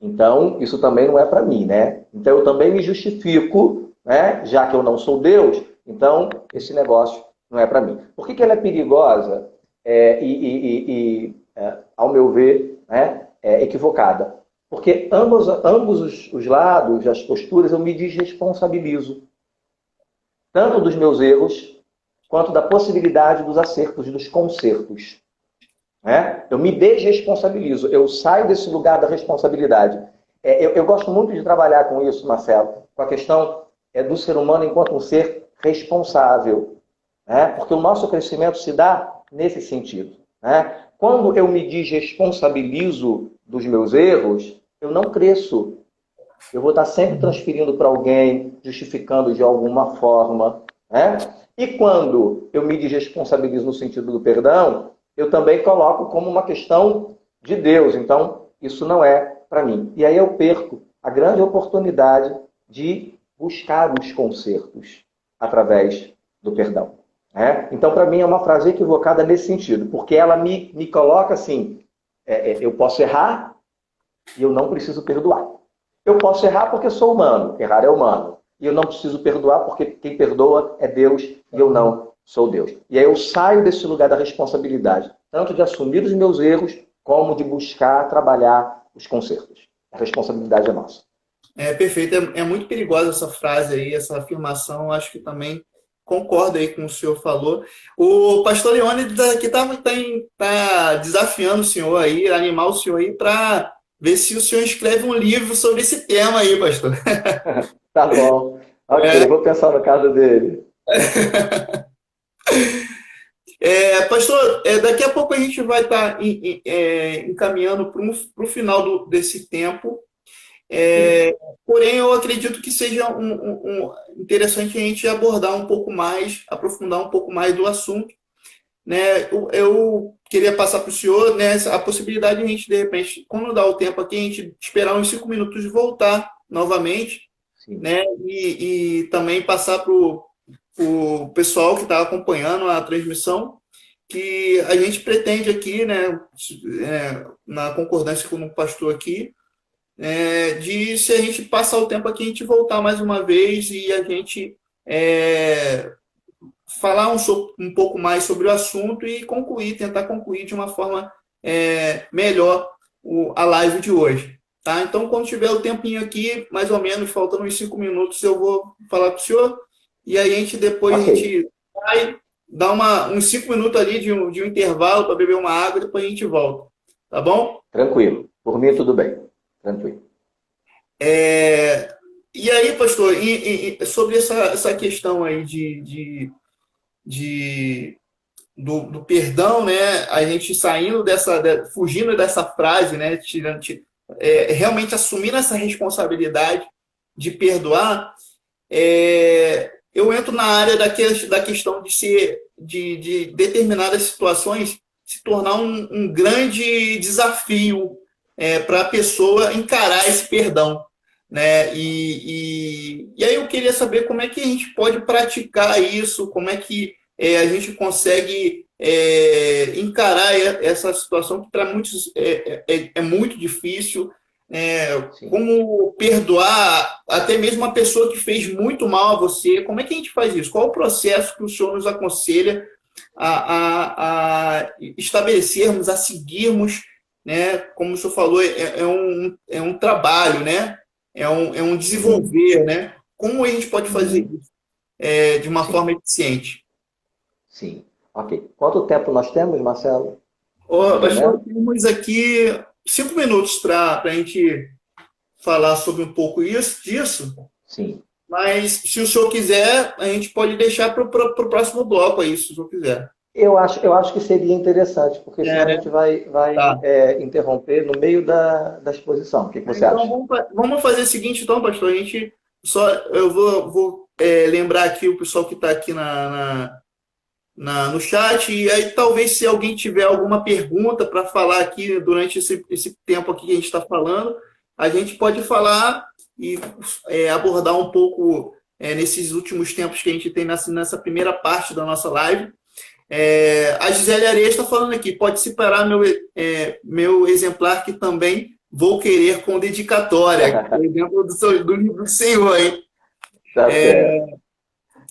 então isso também não é para mim, né? Então eu também me justifico, já que eu não sou Deus, então esse negócio não é para mim. Por que ela é perigosa ao meu ver, é equivocada? Porque ambos os lados, as posturas, eu me desresponsabilizo. Tanto dos meus erros, quanto da possibilidade dos acertos, dos consertos. Eu me desresponsabilizo, eu saio desse lugar da responsabilidade. Eu gosto muito de trabalhar com isso, Marcelo, com a questão do ser humano enquanto um ser responsável. Porque o nosso crescimento se dá nesse sentido. Quando eu me desresponsabilizo dos meus erros, eu não cresço. Eu vou estar sempre transferindo para alguém, justificando de alguma forma. E quando eu me desresponsabilizo no sentido do perdão, eu também coloco como uma questão de Deus. Então, isso não é para mim. E aí eu perco a grande oportunidade de buscar os consertos através do perdão. Então, para mim, é uma frase equivocada nesse sentido, porque ela me coloca assim, eu posso errar e eu não preciso perdoar. Eu posso errar porque sou humano, errar é humano. E eu não preciso perdoar porque quem perdoa é Deus e eu não sou Deus. E aí eu saio desse lugar da responsabilidade, tanto de assumir os meus erros, como de buscar trabalhar os consertos. A responsabilidade é nossa. Perfeito. É muito perigosa essa frase aí, essa afirmação. Acho que também concordo aí com o senhor falou. O pastor Leônidas aqui tá desafiando o senhor aí, animar o senhor aí para ver se o senhor escreve um livro sobre esse tema aí, pastor. Tá bom. Ok, vou pensar no caso dele. Pastor, daqui a pouco a gente vai estar encaminhando para o final desse tempo. Porém, eu acredito que seja interessante a gente abordar um pouco mais, aprofundar um pouco mais do assunto. Né? Eu queria passar para o senhor, né, a possibilidade de a gente, de repente, quando dá o tempo aqui, a gente esperar uns 5 minutos e voltar novamente, né? E também passar para o pessoal que está acompanhando a transmissão, que a gente pretende aqui, né, na concordância com o pastor aqui, de se a gente passar o tempo aqui, a gente voltar mais uma vez e a gente falar um pouco mais sobre o assunto e tentar concluir de uma forma melhor a live de hoje. tá? Então, quando tiver o tempinho aqui, mais ou menos, faltando uns 5 minutos, eu vou falar com o senhor, e aí depois a Ok, gente vai dar uns 5 minutos ali de um intervalo para beber uma água, e depois a gente volta, tá bom? tranquilo. Por mim, tudo bem. Tranquilo. E aí, pastor, sobre essa questão aí de do perdão, né? A gente saindo fugindo dessa frase, né? Realmente assumindo essa responsabilidade de perdoar, eu entro na área da questão de determinadas situações se tornar um grande desafio para a pessoa encarar esse perdão, né? E aí eu queria saber como é que a gente pode praticar isso, como é que a gente consegue encarar essa situação que para muitos é muito difícil, Sim. como perdoar até mesmo uma pessoa que fez muito mal a você. Como é que a gente faz isso? Qual o processo que o senhor nos aconselha a estabelecermos, a seguirmos, né? Como o senhor falou, é um trabalho, né? É um Uhum. desenvolver, né? Como a gente pode fazer Uhum. isso de uma Sim, forma eficiente? sim. Ok. Quanto tempo nós temos, Marcelo? Ô, Mais ou pastor, menos? temos aqui 5 minutos para a gente falar sobre um pouco disso, Sim. mas se o senhor quiser, a gente pode deixar para o próximo bloco aí, se o senhor quiser. Eu acho que seria interessante, porque senão a É, gente vai tá. interromper no meio da exposição. O que você Então, acha? vamos fazer o seguinte, então, pastor. Eu vou lembrar aqui o pessoal que está aqui no chat, e aí talvez se alguém tiver alguma pergunta para falar aqui durante esse tempo aqui que a gente está falando, a gente pode falar e abordar um pouco nesses últimos tempos que a gente tem nessa primeira parte da nossa live. A Gisele Areia está falando aqui, pode separar meu exemplar que também vou querer com dedicatória. O exemplo do livro do Senhor, hein? Tá certo.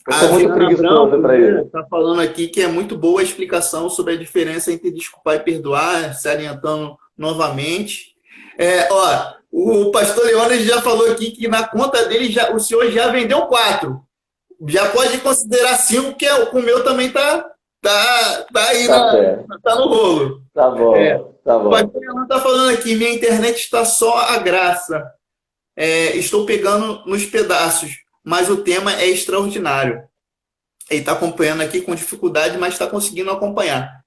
Eu A sou muito Viana preguiçoso Branco, para né, isso. está falando aqui que é muito boa a explicação sobre a diferença entre desculpar e perdoar, salientando novamente. Ó, o pastor Leônidas já falou aqui que na conta dele o senhor já vendeu 4. Já pode considerar 5, que o meu também tá aí Tá certo. tá no rolo. Tá É, bom, tá o pastor bom. Leônidas está falando aqui, minha internet está só a graça. Estou pegando nos pedaços, mas o tema é extraordinário. Ele está acompanhando aqui com dificuldade, mas está conseguindo acompanhar.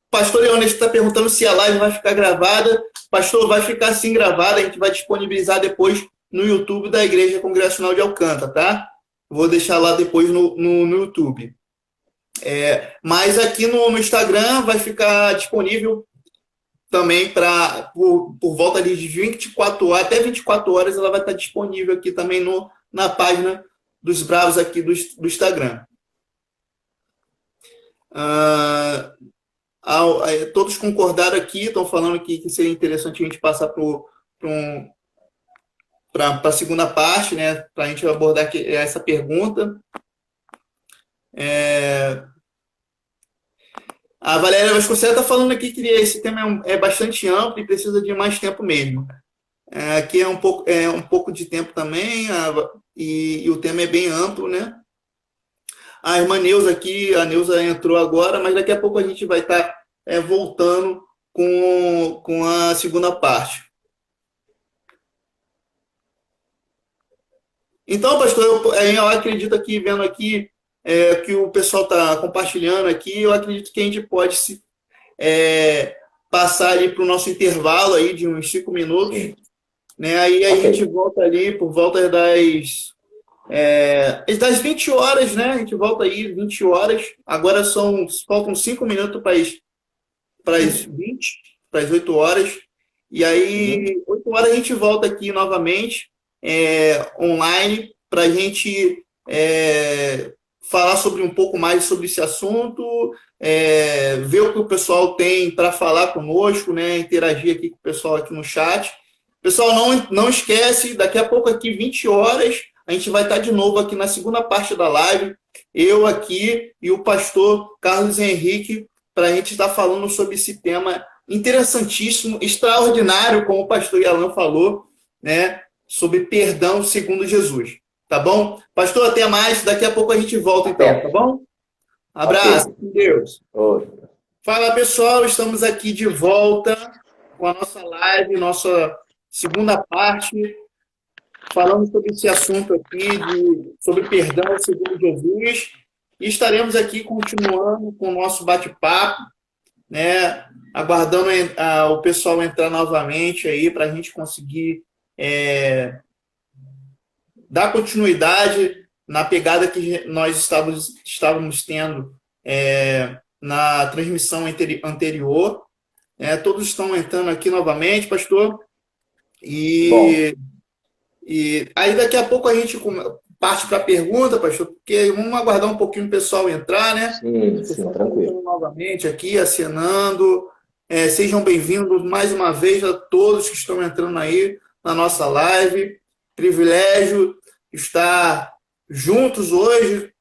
Pastor Leônidas está perguntando se a live vai ficar gravada. Pastor, vai ficar sim gravada. A gente vai disponibilizar depois no YouTube da Igreja Congregacional de Alcântara, tá? Vou deixar lá depois no YouTube. Mas aqui no Instagram vai ficar disponível também por volta ali de 24 horas, até 24 horas ela vai estar disponível aqui também na página dos Bravos aqui do Instagram. Ah, todos concordaram aqui, estão falando que seria interessante a gente passar para a segunda parte, né? Para a gente abordar essa pergunta. A Valéria Vasconcelos está falando aqui que esse tema é bastante amplo e precisa de mais tempo mesmo. Aqui é um pouco de tempo também, e o tema é bem amplo, né? A irmã Neuza aqui, a Neuza entrou agora, mas daqui a pouco a gente vai estar voltando com a segunda parte. Então, pastor, eu acredito aqui, vendo aqui que o pessoal está compartilhando aqui, eu acredito que a gente pode passar ali para o nosso intervalo aí de uns 5 minutos, Sim. né? Aí a Ok. gente volta ali por volta das 20 horas, né? A gente volta aí 20 horas. Agora faltam 5 minutos para as 20, para as 8 horas. E Uhum. aí, 8 horas a gente volta aqui novamente, online, para a gente falar sobre um pouco mais sobre esse assunto, ver o que o pessoal tem para falar conosco, né? Interagir aqui com o pessoal aqui no chat. Pessoal, não esquece, daqui a pouco aqui, 20 horas, a gente vai estar de novo aqui na segunda parte da live, eu aqui e o pastor Carlos Henrique, para a gente estar falando sobre esse tema interessantíssimo, extraordinário, como o pastor Yalan falou, né, sobre perdão segundo Jesus. Tá bom? Pastor, até mais. Daqui a pouco a gente volta, então, tá bom? Abraço, Ok. com Deus. Outro. Fala, pessoal. Estamos aqui de volta com a nossa live, nossa segunda parte, falando sobre esse assunto aqui, sobre perdão segundo Jesus. E estaremos aqui continuando com o nosso bate-papo, né? Aguardando o pessoal entrar novamente aí para a gente conseguir dar continuidade na pegada que nós estávamos tendo na transmissão anterior. Todos estão entrando aqui novamente, pastor. E aí daqui a pouco a gente parte para a pergunta, pastor, porque vamos aguardar um pouquinho o pessoal entrar, né? Sim, tranquilo. Novamente aqui, acenando. Sejam bem-vindos mais uma vez a todos que estão entrando aí na nossa live. Privilégio estar juntos hoje,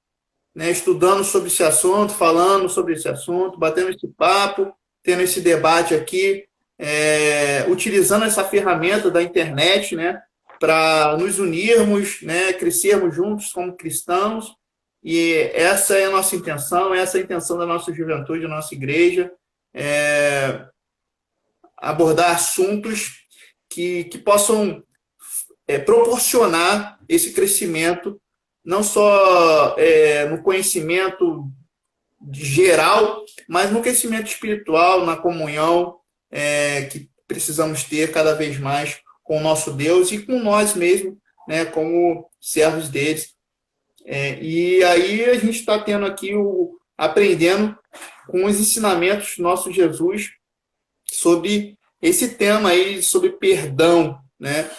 né, estudando sobre esse assunto, falando sobre esse assunto, batendo esse papo, tendo esse debate aqui, utilizando essa ferramenta da internet, né, para nos unirmos, né, crescermos juntos como cristãos. E essa é a nossa intenção, essa é a intenção da nossa juventude, da nossa igreja, abordar assuntos que possam proporcionar esse crescimento, não só no conhecimento geral, mas no crescimento espiritual, na comunhão que precisamos ter cada vez mais com o nosso Deus e com nós mesmos, né, como servos deles. E aí a gente está tendo aqui aprendendo com os ensinamentos do nosso Jesus sobre esse tema aí, sobre perdão, né?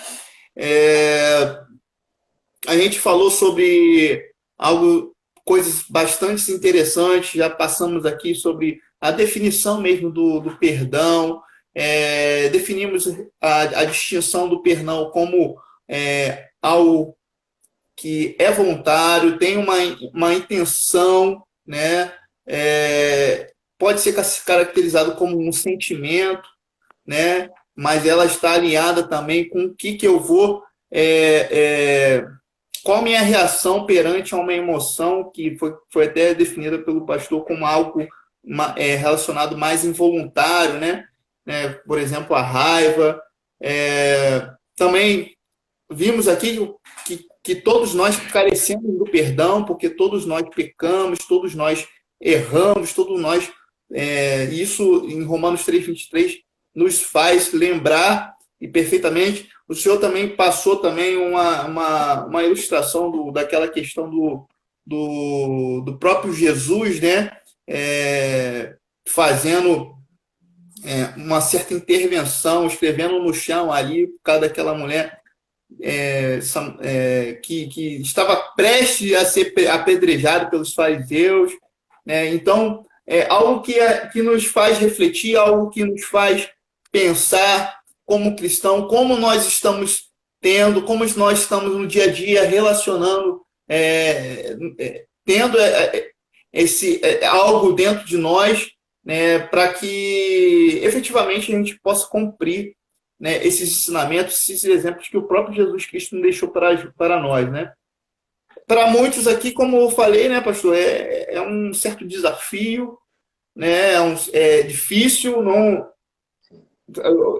A gente falou sobre coisas bastante interessantes, já passamos aqui sobre a definição mesmo do perdão, definimos a distinção do perdão como algo que é voluntário, tem uma intenção, né? Pode ser caracterizado como um sentimento, né? Mas ela está alinhada também com o que eu vou... qual a minha reação perante a uma emoção que foi até definida pelo pastor como algo relacionado mais involuntário, né? Por exemplo, a raiva. Também vimos aqui que todos nós carecemos do perdão, porque todos nós pecamos, todos nós erramos, todos nós... isso em Romanos 3:23 nos faz lembrar, e perfeitamente. O senhor também passou também uma ilustração daquela questão do próprio Jesus, né? Fazendo uma certa intervenção, escrevendo no chão ali, por causa daquela mulher que estava prestes a ser apedrejada pelos fariseus. Então, algo que nos faz refletir, algo que nos faz pensar como cristão, como nós estamos como nós estamos no dia a dia relacionando, tendo algo dentro de nós, né, para que efetivamente a gente possa cumprir, né, esses ensinamentos, esses exemplos que o próprio Jesus Cristo nos deixou para nós, né? Para muitos aqui, como eu falei, né, pastor, é um certo desafio, né? É difícil, não.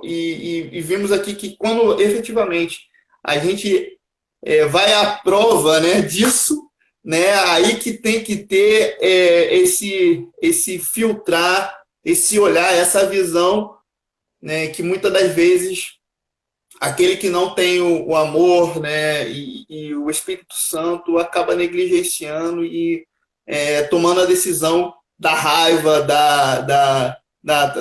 E vimos aqui que quando efetivamente a gente vai à prova, né, disso, né, aí que tem que ter esse filtrar, esse olhar, essa visão, né, que muitas das vezes aquele que não tem o amor, né, e o Espírito Santo acaba negligenciando e tomando a decisão da raiva, da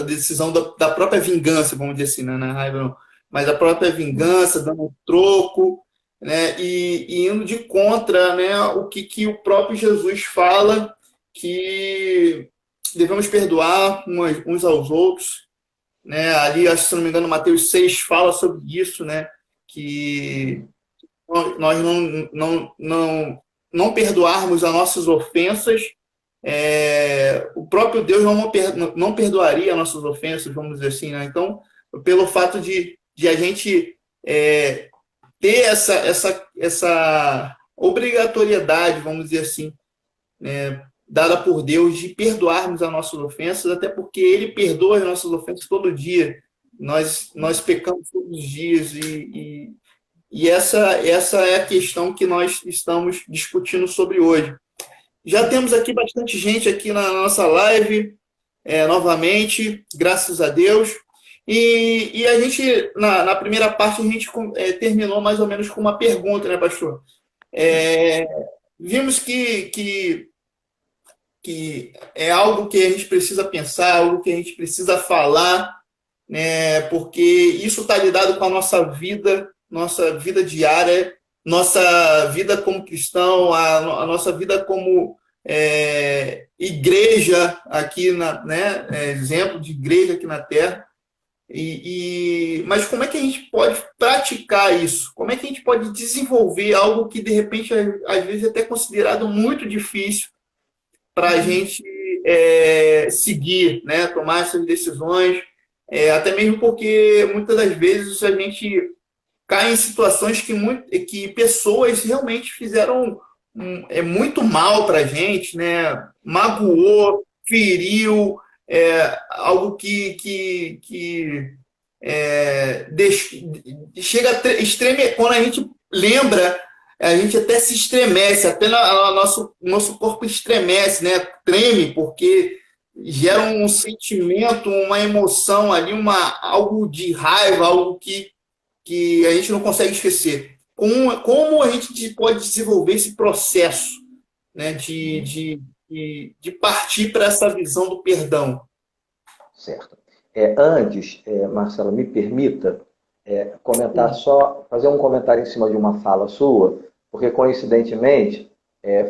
decisão da própria vingança, vamos dizer assim, né? Não é raiva não, mas a própria vingança, dando um troco, né? E indo de contra, né, o que o próprio Jesus fala, que devemos perdoar uns aos outros, né? Ali, acho que, se não me engano, Mateus 6 fala sobre isso, né? Que nós não perdoarmos as nossas ofensas, o próprio Deus não perdoaria nossas ofensas, vamos dizer assim, né? Então, pelo fato de a gente ter essa obrigatoriedade, vamos dizer assim, né, dada por Deus de perdoarmos as nossas ofensas, até porque Ele perdoa as nossas ofensas todo dia. Nós pecamos todos os dias e essa é a questão que nós estamos discutindo sobre hoje. Já temos aqui bastante gente aqui na nossa live, novamente, graças a Deus. E a gente, na primeira parte, a gente terminou mais ou menos com uma pergunta, né, pastor? Vimos que é algo que a gente precisa pensar, algo que a gente precisa falar, né, porque isso está lidado com a nossa vida diária, nossa vida como cristão, a nossa vida como igreja aqui, né, exemplo de igreja aqui na Terra. Mas como é que a gente pode praticar isso? Como é que a gente pode desenvolver algo que, de repente, às vezes é até considerado muito difícil para a gente seguir, né, tomar essas decisões, até mesmo porque muitas das vezes a gente cai em situações que pessoas realmente fizeram muito mal para a gente, né? Magoou, feriu, algo que chega a quando a gente lembra, a gente até se estremece, até nosso corpo estremece, né? Treme, porque gera um sentimento, uma emoção ali, algo de raiva, algo que a gente não consegue esquecer. Como a gente pode desenvolver esse processo, né, de partir para essa visão do perdão? Certo. Antes, Marcelo, me permita comentar só, fazer um comentário em cima de uma fala sua, porque coincidentemente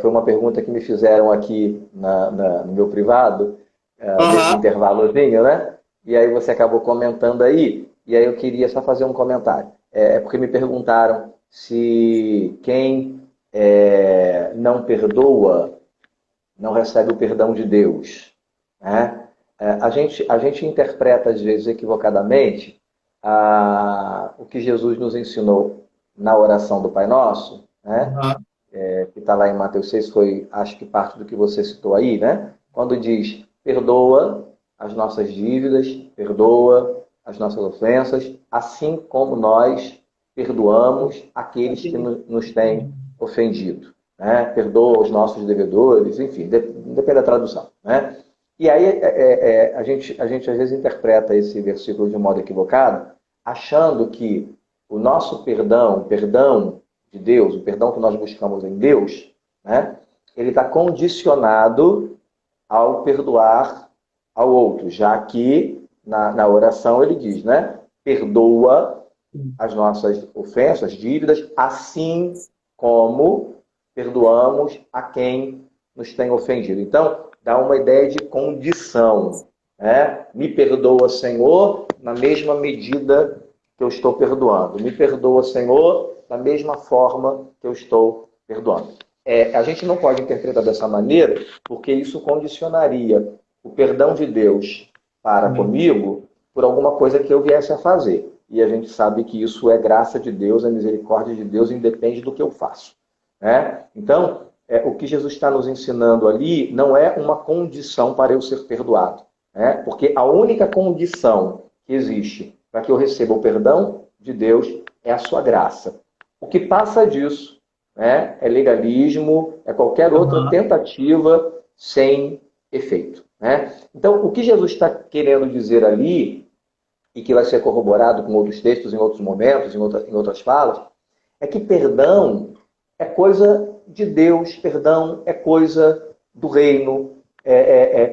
foi uma pergunta que me fizeram aqui no meu privado, nesse intervalozinho, né? E aí você acabou comentando aí, e aí eu queria só fazer um comentário. Porque me perguntaram se quem não perdoa não recebe o perdão de Deus, né? A gente interpreta, às vezes, equivocadamente o que Jesus nos ensinou na oração do Pai Nosso, né? Que está lá em Mateus 6, foi, acho que parte do que você citou aí, né? Quando diz, perdoa as nossas dívidas, perdoa as nossas ofensas, assim como nós perdoamos aqueles que nos têm ofendido, né? Perdoa os nossos devedores, enfim, depende da tradução, né? E aí a gente às vezes interpreta esse versículo de um modo equivocado, achando que o nosso perdão, o perdão de Deus, o perdão que nós buscamos em Deus, né, ele está condicionado ao perdoar ao outro, já que na oração ele diz, né, perdoa as nossas ofensas, dívidas, assim como perdoamos a quem nos tem ofendido. Então, dá uma ideia de condição, né? Me perdoa, Senhor, na mesma medida que eu estou perdoando. Me perdoa, Senhor, da mesma forma que eu estou perdoando. A gente não pode interpretar dessa maneira, porque isso condicionaria o perdão de Deus para comigo por alguma coisa que eu viesse a fazer. E a gente sabe que isso é graça de Deus, é misericórdia de Deus, independe do que eu faço, né? Então, o que Jesus está nos ensinando ali não é uma condição para eu ser perdoado, né? Porque a única condição que existe para que eu receba o perdão de Deus é a sua graça. O que passa disso, né, é legalismo, é qualquer outra tentativa sem efeito, né? Então, o que Jesus está querendo dizer ali, e que vai ser corroborado com outros textos em outros momentos, em outras falas, é que perdão é coisa de Deus, perdão é coisa do reino,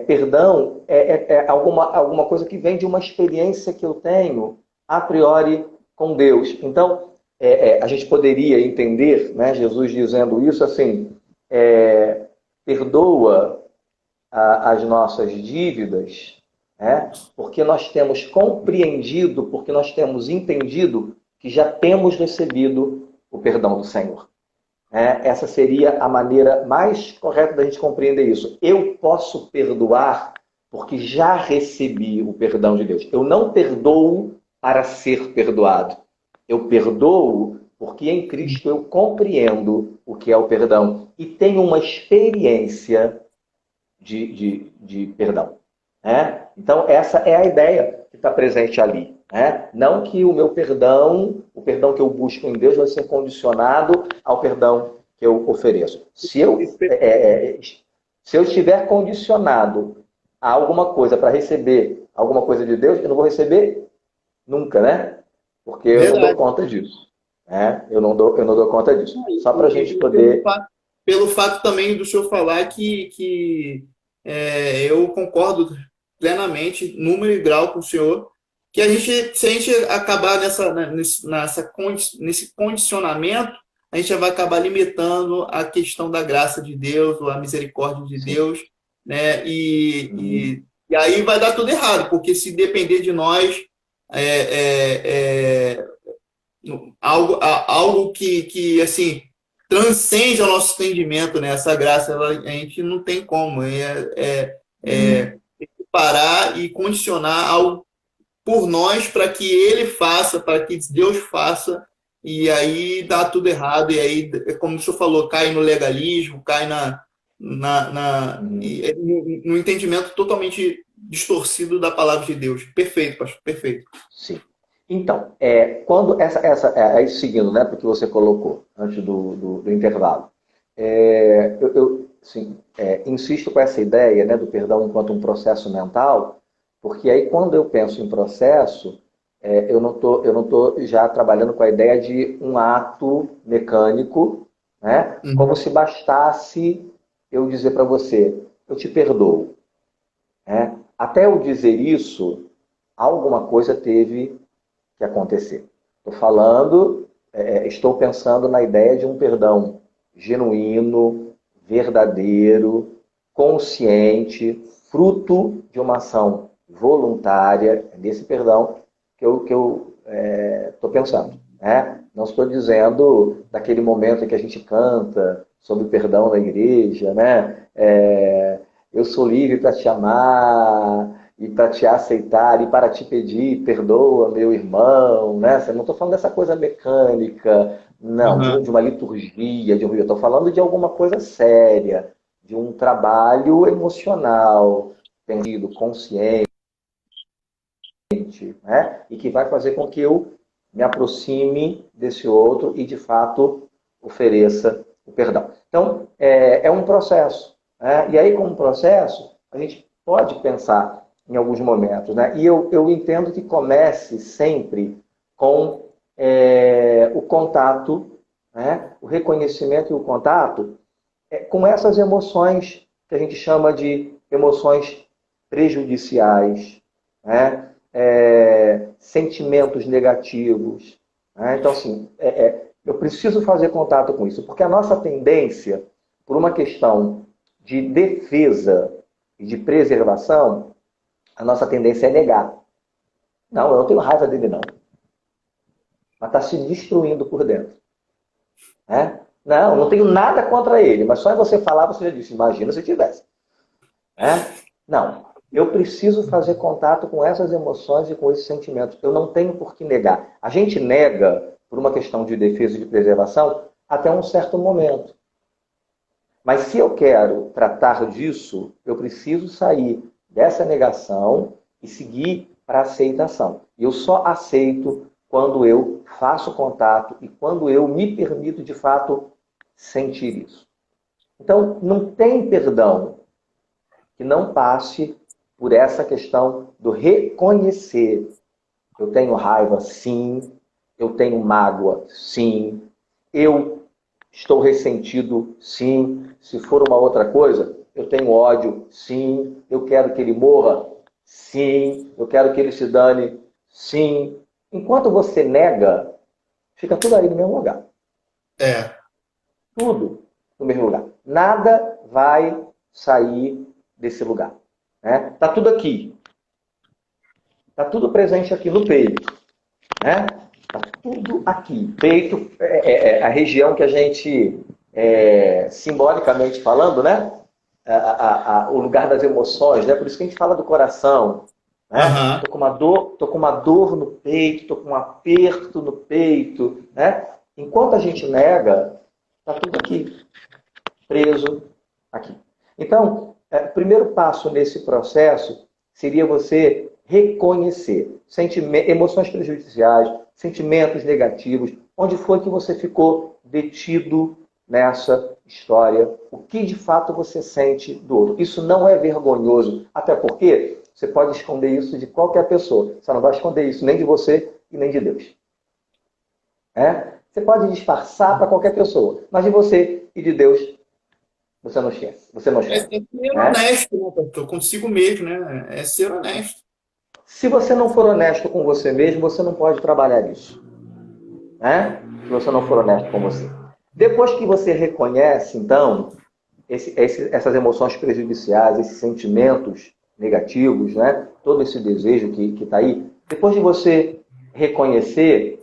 perdão é alguma coisa que vem de uma experiência que eu tenho a priori com Deus. Então, a gente poderia entender, né, Jesus dizendo isso assim, perdoa as nossas dívidas, né, porque nós temos compreendido, porque nós temos entendido que já temos recebido o perdão do Senhor. Essa seria a maneira mais correta da gente compreender isso. Eu posso perdoar porque já recebi o perdão de Deus. Eu não perdoo para ser perdoado. Eu perdoo porque em Cristo eu compreendo o que é o perdão e tenho uma experiência de perdão. Então, essa é a ideia que está presente ali. Não que o meu perdão, o perdão que eu busco em Deus vai ser condicionado ao perdão que eu ofereço. Se eu estiver condicionado a alguma coisa para receber alguma coisa de Deus, eu não vou receber nunca, né? Porque eu não dou conta disso. Eu não dou conta disso. Só para a gente poder... Pelo fato também do senhor falar que eu concordo plenamente, número e grau com o senhor, que se a gente acabar nesse condicionamento, a gente já vai acabar limitando a questão da graça de Deus, ou a misericórdia de Deus, né? E aí vai dar tudo errado, porque se depender de nós, algo que assim, transcende ao nosso entendimento, né? Essa graça, a gente não tem como. Parar e condicionar algo por nós para que ele faça, para que Deus faça, e aí dá tudo errado, e aí, como o senhor falou, cai no legalismo, cai no entendimento totalmente distorcido da palavra de Deus. Perfeito, pastor, perfeito. Sim. Então, quando aí seguindo, né, porque você colocou antes do intervalo, eu insisto com essa ideia, né, do perdão enquanto um processo mental, porque aí quando eu penso em processo, eu não tô já trabalhando com a ideia de um ato mecânico, né, como se bastasse eu dizer para você, eu te perdoo. Até eu dizer isso, alguma coisa teve que acontecer. Estou pensando na ideia de um perdão genuíno, verdadeiro, consciente, fruto de uma ação voluntária, desse perdão que eu estou pensando. Não estou dizendo daquele momento em que a gente canta sobre o perdão na igreja, né? Eu sou livre para te amar e para te aceitar e para te pedir, perdoa meu irmão, né? Eu não estou falando dessa coisa mecânica, não, de uma liturgia, eu estou falando de alguma coisa séria, de um trabalho emocional, pensado, consciente, né? E que vai fazer com que eu me aproxime desse outro e, de fato, ofereça o perdão. Então, é um processo. E aí, como processo, a gente pode pensar em alguns momentos, né? E eu entendo que comece sempre com o contato, né? O reconhecimento e o contato com essas emoções que a gente chama de emoções prejudiciais, né? Sentimentos negativos. Então, assim, eu preciso fazer contato com isso, porque a nossa tendência, por uma questão de defesa e de preservação, a nossa tendência é negar. Não, eu não tenho raiva dele, não. Mas está se destruindo por dentro. Não tenho nada contra ele, mas só em você falar, você já disse, imagina se tivesse. Não, eu preciso fazer contato com essas emoções e com esses sentimentos. Eu não tenho por que negar. A gente nega, por uma questão de defesa e de preservação, até um certo momento. Mas se eu quero tratar disso, eu preciso sair dessa negação e seguir para a aceitação. E eu só aceito quando eu faço contato e quando eu me permito, de fato, sentir isso. Então, não tem perdão que não passe por essa questão do reconhecer. Eu tenho raiva, sim. Eu tenho mágoa, sim. Eu estou ressentido, sim. Se for uma outra coisa, eu tenho ódio, sim. Eu quero que ele morra, sim. Eu quero que ele se dane, sim. Enquanto você nega, fica tudo aí no mesmo lugar. Tudo no mesmo lugar. Nada vai sair desse lugar. Está tudo aqui. Está tudo presente aqui no peito. Está tudo aqui. Peito é a região que a gente simbolicamente falando, né? O lugar das emoções, né? Por isso que a gente fala do coração, né? Aham. Tô com uma dor no peito, tô com um aperto no peito, né? Enquanto a gente nega, tá tudo aqui, preso aqui. Então, o primeiro passo nesse processo seria você reconhecer emoções prejudiciais, sentimentos negativos, onde foi que você ficou detido nessa história, o que de fato você sente do outro. Isso não é vergonhoso, até porque você pode esconder isso de qualquer pessoa. Você não vai esconder isso nem de você e nem de Deus. Você pode disfarçar para qualquer pessoa, mas de você e de Deus você não esquece. Você não É esconde. ser Né? honesto, né, pastor? Consigo mesmo, né? É ser honesto. Se você não for honesto com você mesmo, você não pode trabalhar isso. Né? Se você não for honesto com você. Depois que você reconhece, então, essas emoções prejudiciais, esses sentimentos negativos, né? Todo esse desejo que está aí, depois de você reconhecer,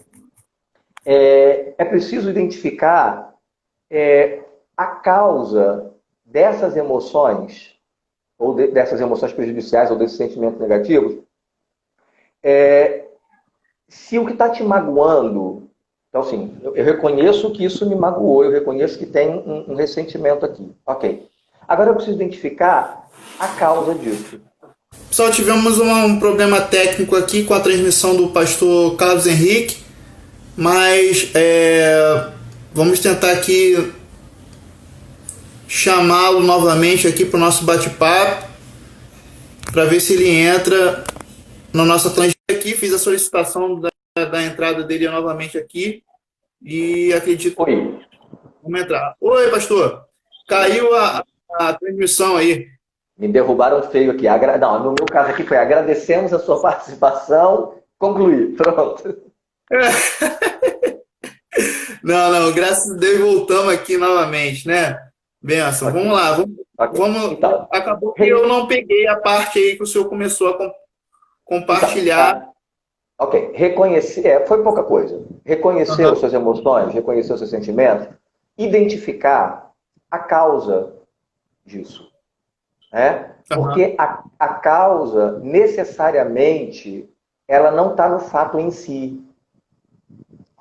é preciso identificar a causa dessas emoções, ou dessas emoções prejudiciais, ou desses sentimentos negativos, se o que está te magoando. Então, assim, eu reconheço que isso me magoou, eu reconheço que tem um ressentimento aqui. Ok. Agora eu preciso identificar a causa disso. Pessoal, tivemos um problema técnico aqui com a transmissão do pastor Carlos Henrique, mas vamos tentar aqui chamá-lo novamente aqui para o nosso bate-papo, para ver se ele entra na nossa transmissão aqui. Fiz a solicitação da entrada dele novamente aqui e acredito que Oi. vamos entrar. Oi, pastor. Caiu a transmissão aí. Me derrubaram feio aqui. Não, no meu caso aqui foi agradecemos a sua participação, concluí. Pronto. Não, graças a Deus voltamos aqui novamente, né? Benção. Ok. Vamos lá, Ok. Então, acabou que eu não peguei a parte aí que o senhor começou a então compartilhar. ok. Reconhecer, foi pouca coisa. Reconhecer Aham. as suas emoções, reconhecer os seus sentimentos, identificar a causa disso. Aham. Porque a causa, necessariamente, ela não está no fato em si.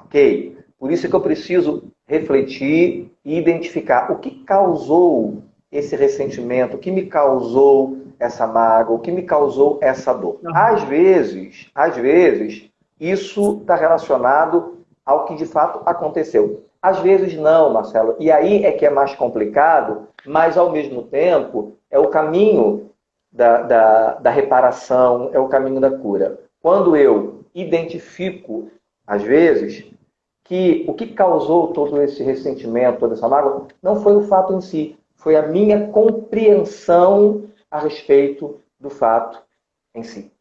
Ok? Por isso é que eu preciso refletir e identificar o que causou esse ressentimento, o que me causou essa mágoa, o que me causou essa dor. Aham. Às vezes, isso está relacionado ao que de fato aconteceu. Às vezes não, Marcelo. E aí é que é mais complicado, mas ao mesmo tempo é o caminho da reparação, é o caminho da cura. Quando eu identifico, às vezes, que o que causou todo esse ressentimento, toda essa mágoa, não foi o fato em si, foi a minha compreensão a respeito do fato em si.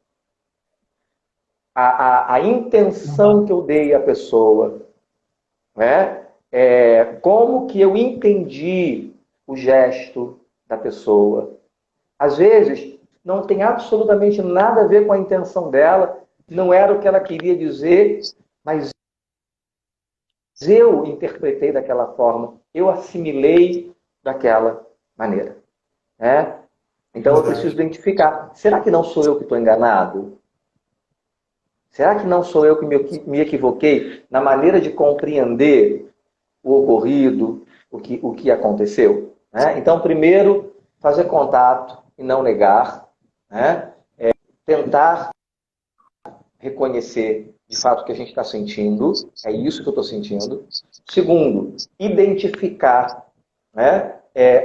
A intenção que eu dei à pessoa, né? Como que eu entendi o gesto da pessoa. Às vezes, não tem absolutamente nada a ver com a intenção dela, não era o que ela queria dizer, mas eu interpretei daquela forma, eu assimilei daquela maneira. Né? Então eu preciso Verdade. identificar, será que não sou eu que estou enganado? Será que não sou eu que me equivoquei na maneira de compreender o ocorrido, o que aconteceu? Né? Então, primeiro, fazer contato e não negar. Né? Tentar reconhecer de fato o que a gente está sentindo, é isso que eu estou sentindo. Segundo, identificar, né,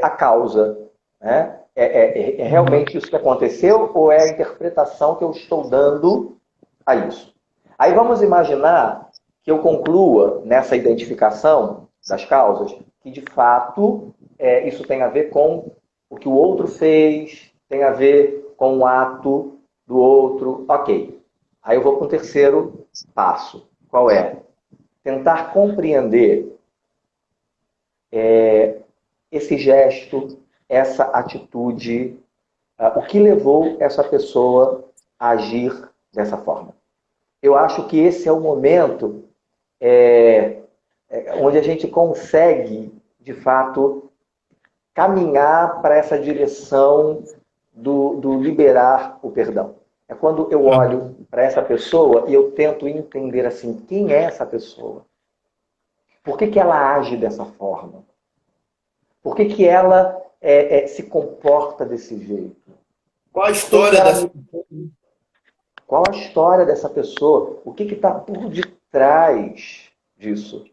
a causa. Né? É realmente isso que aconteceu ou é a interpretação que eu estou dando a isso? Aí vamos imaginar que eu conclua nessa identificação das causas que de fato isso tem a ver com o que o outro fez, tem a ver com o ato do outro. Ok. Aí eu vou para o terceiro passo. Qual é? Tentar compreender esse gesto, essa atitude, o que levou essa pessoa a agir dessa forma. Eu acho que esse é o momento onde a gente consegue de fato, caminhar para essa direção do liberar o perdão. É quando eu olho para essa pessoa e eu tento entender assim, quem é essa pessoa? Por que ela age dessa forma? Por que ela se comporta desse jeito? Qual a história dessa... Qual a história dessa pessoa? O que está por detrás disso?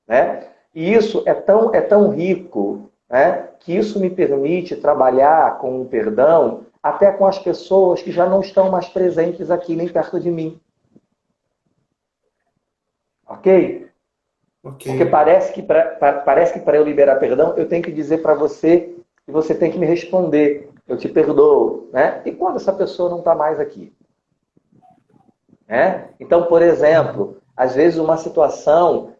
Né? E isso é tão rico, né, que isso me permite trabalhar com o perdão até com as pessoas que já não estão mais presentes aqui nem perto de mim. Ok? Porque parece que para eu liberar perdão, eu tenho que dizer para você e você tem que me responder. Eu te perdoo. Né? E quando essa pessoa não está mais aqui? Né? Então, por exemplo, às vezes uma situação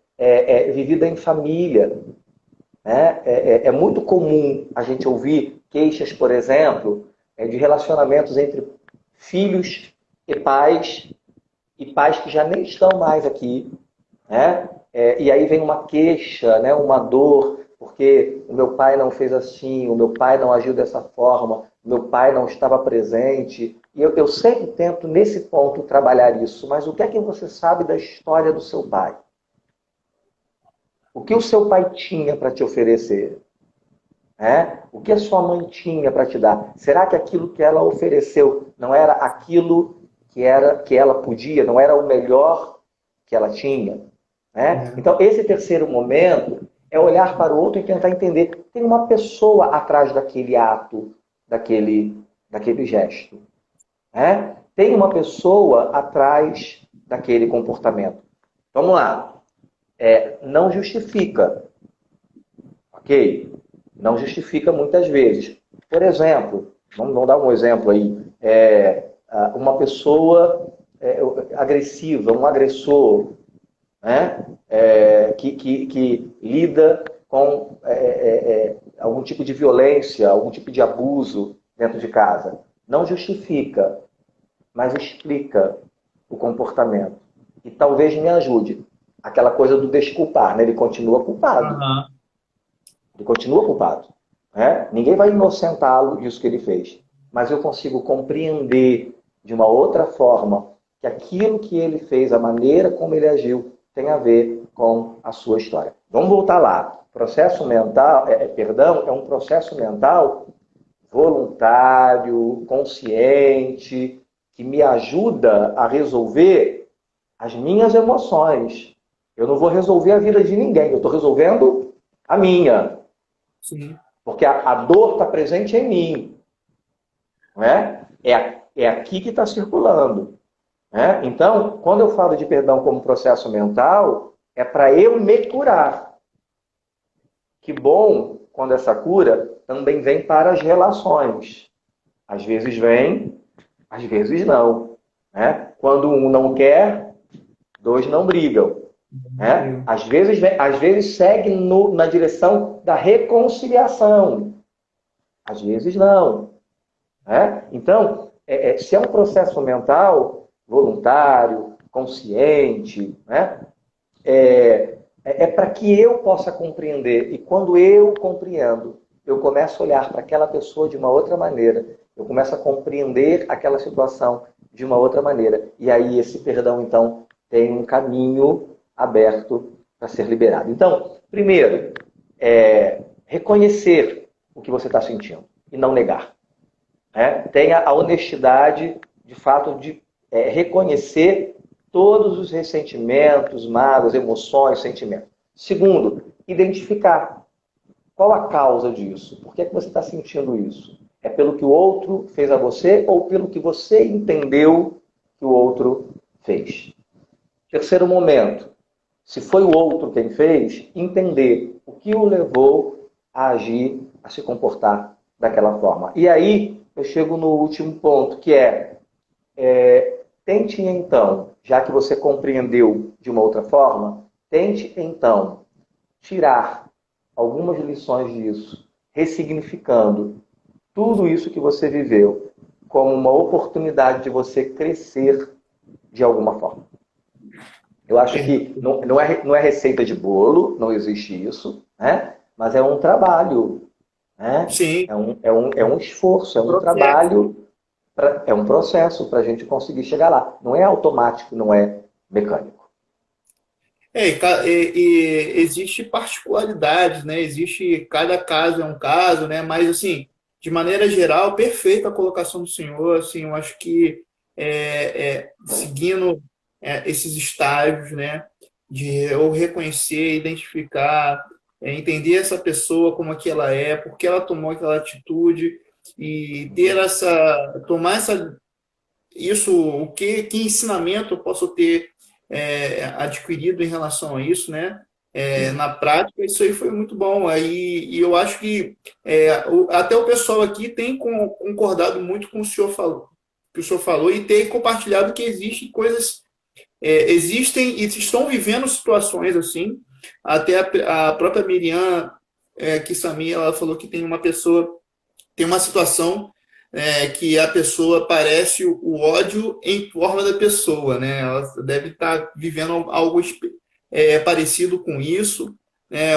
vivida em família. Né? É muito comum a gente ouvir queixas, por exemplo, de relacionamentos entre filhos e pais que já nem estão mais aqui. Né? E aí vem uma queixa, né? Uma dor, porque o meu pai não fez assim, o meu pai não agiu dessa forma, o meu pai não estava presente. E eu sempre tento, nesse ponto, trabalhar isso. Mas o que é que você sabe da história do seu pai? O que o seu pai tinha para te oferecer? O que a sua mãe tinha para te dar? Será que aquilo que ela ofereceu não era aquilo que ela podia, não era o melhor que ela tinha? Então, esse terceiro momento é olhar para o outro e tentar entender. Tem uma pessoa atrás daquele ato, daquele gesto. Tem uma pessoa atrás daquele comportamento. Vamos lá. Não justifica. Ok? Não justifica muitas vezes. Por exemplo, vamos dar um exemplo aí. Uma pessoa agressiva, um agressor, que lida com algum tipo de violência, algum tipo de abuso dentro de casa. Não justifica, mas explica o comportamento. E talvez me ajude. Aquela coisa do desculpar, né? Ele continua culpado. Ele continua culpado. Ninguém vai inocentá-lo disso que ele fez. Mas eu consigo compreender de uma outra forma que aquilo que ele fez, a maneira como ele agiu, tem a ver com a sua história. Vamos voltar lá. Processo mental, perdão, é um processo mental voluntário, consciente, que me ajuda a resolver as minhas emoções. Eu não vou resolver a vida de ninguém, eu estou resolvendo a minha. Sim. Porque a dor está presente em mim. Não é? É aqui que está circulando. Então, quando eu falo de perdão como processo mental, é para eu me curar. Que bom quando essa cura também vem para as relações. Às vezes vem, às vezes não. Quando um não quer, dois não brigam. Às vezes segue na direção da reconciliação. Às vezes não. Então, se é um processo mental voluntário, consciente, é para que eu possa compreender. E quando eu compreendo, eu começo a olhar para aquela pessoa de uma outra maneira. Eu começo a compreender aquela situação de uma outra maneira. E aí esse perdão, então, tem um caminho aberto para ser liberado. Então, primeiro, reconhecer o que você está sentindo e não negar. Tenha a honestidade, de fato, de reconhecer todos os ressentimentos, mágoas, emoções, sentimentos. Segundo, identificar qual a causa disso. Por que é que você está sentindo isso? É pelo que o outro fez a você ou pelo que você entendeu que o outro fez? Terceiro momento, se foi o outro quem fez, entender o que o levou a agir, a se comportar daquela forma. E aí eu chego no último ponto, que tente então, já que você compreendeu de uma outra forma, tente então tirar algumas lições disso, ressignificando tudo isso que você viveu como uma oportunidade de você crescer de alguma forma. Eu acho que não é receita de bolo, não existe isso, mas é um trabalho, né? Sim, É um esforço, é um processo. trabalho, é um processo para a gente conseguir chegar lá. Não é automático, não é mecânico. E existe particularidades, né? Existe, cada caso é um caso, né? Mas, assim, de maneira geral, perfeita a colocação do senhor, assim, eu acho que seguindo esses estágios, né? De eu reconhecer, identificar, entender essa pessoa como é que ela é, por que ela tomou aquela atitude e ter tomar isso, que ensinamento eu posso ter adquirido em relação a isso, né? Sim. Na prática, isso aí foi muito bom. Aí, e eu acho que até o pessoal aqui tem concordado muito com o senhor falou, que o senhor falou e tem compartilhado que existem coisas, existem e estão vivendo situações assim. Até a própria Miriam Kissami, ela falou que tem uma pessoa, tem uma situação que a pessoa parece o ódio em forma da pessoa, né? Ela deve estar vivendo algo parecido com isso.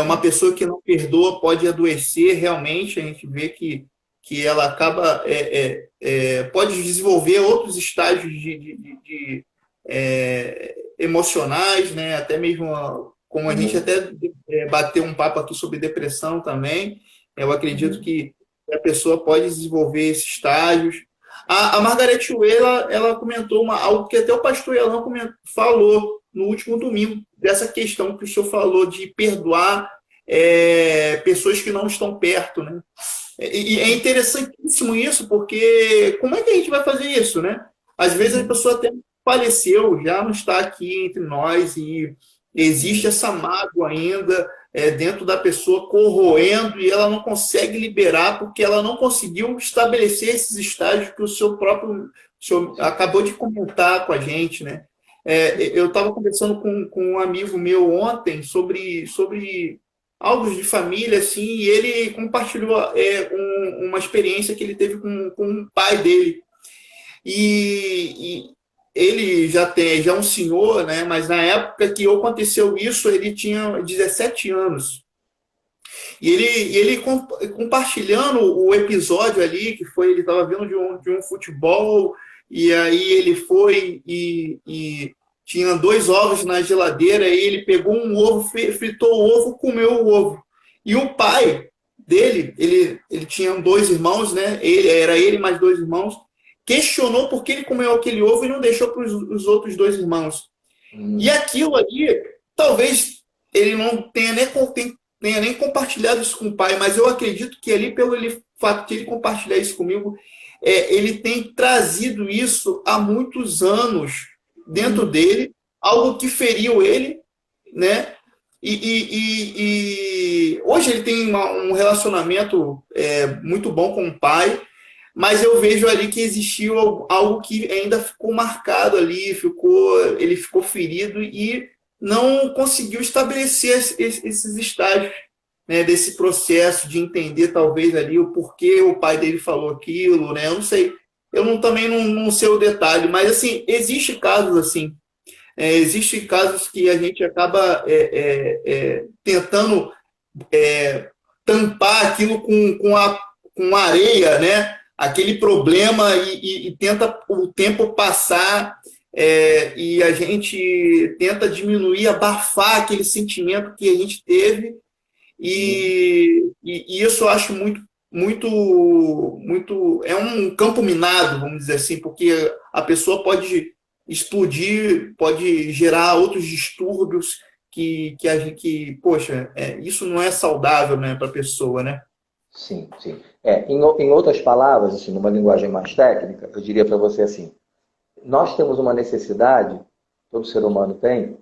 Uma pessoa que não perdoa pode adoecer realmente. A gente vê que ela acaba pode desenvolver outros estágios emocionais, né? Até mesmo como a gente Uhum. até bateu um papo aqui sobre depressão também. Eu acredito Uhum. que a pessoa pode desenvolver esses estágios. A Margarete Way, ela comentou algo que até o pastor Elan falou no último domingo, dessa questão que o senhor falou de perdoar pessoas que não estão perto, né? E é interessantíssimo isso, porque como é que a gente vai fazer isso, né? Às vezes a Uhum. pessoa até faleceu, já não está aqui entre nós e existe Uhum. essa mágoa ainda dentro da pessoa corroendo e ela não consegue liberar porque ela não conseguiu estabelecer esses estágios que o senhor acabou de comentar com a gente, né? Eu estava conversando com um amigo meu ontem sobre algo de família, assim, e ele compartilhou uma experiência que ele teve com o pai dele. E ele já é um senhor, né? Mas na época que aconteceu isso, ele tinha 17 anos. E ele compartilhando o episódio ali, que foi, ele estava vendo de um futebol, e aí ele foi e tinha dois ovos na geladeira, e ele pegou um ovo, fritou o ovo, comeu o ovo. E o pai dele, ele tinha dois irmãos, né? Era ele mais dois irmãos, questionou por que ele comeu aquele ovo e não deixou para os outros dois irmãos. E Uhum. aquilo ali, talvez ele não tenha nem compartilhado isso com o pai, mas eu acredito que ali, pelo fato de ele compartilhar isso comigo, ele tem trazido isso há muitos anos dentro Uhum. dele, algo que feriu ele, né? E hoje ele tem um relacionamento muito bom com o pai, mas eu vejo ali que existiu algo que ainda ficou marcado ali, ele ficou ferido e não conseguiu estabelecer esses estágios, né, desse processo de entender talvez ali o porquê o pai dele falou aquilo, né? Eu não sei, também não sei o detalhe, mas assim, existe casos assim, existem casos que a gente acaba tentando tampar aquilo com areia, né? Aquele problema e tenta o tempo passar e a gente tenta diminuir, abafar aquele sentimento que a gente teve Uhum. e isso eu acho muito, é um campo minado, vamos dizer assim, porque a pessoa pode explodir, pode gerar outros distúrbios poxa, isso não é saudável, né, para a pessoa, né? Sim, sim. Em outras palavras, assim, numa linguagem mais técnica, eu diria para você assim: nós temos uma necessidade, todo ser humano tem,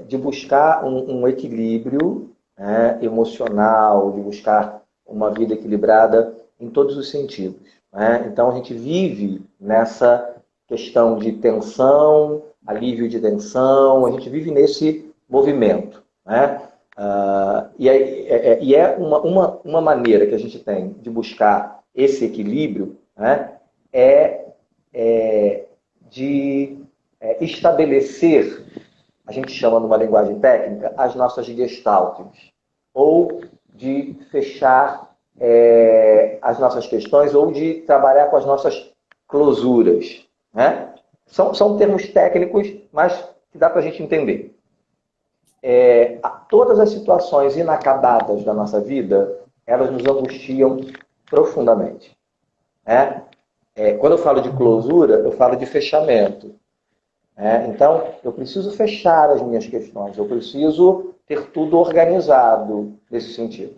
de buscar um equilíbrio, né, emocional, de buscar uma vida equilibrada em todos os sentidos, né? Então a gente vive nessa questão de tensão, alívio de tensão, a gente vive nesse movimento, né? E é uma maneira que a gente tem de buscar esse equilíbrio, né, é, de estabelecer, a gente chama numa linguagem técnica, as nossas gestaltes. ou de fechar as nossas questões, ou de trabalhar com as nossas clausuras, né? São termos técnicos, mas que dá para a gente entender. Todas as situações inacabadas da nossa vida, elas nos angustiam profundamente, né? Quando eu falo de clausura, eu falo de fechamento. Então, eu preciso fechar as minhas questões, eu preciso ter tudo organizado nesse sentido.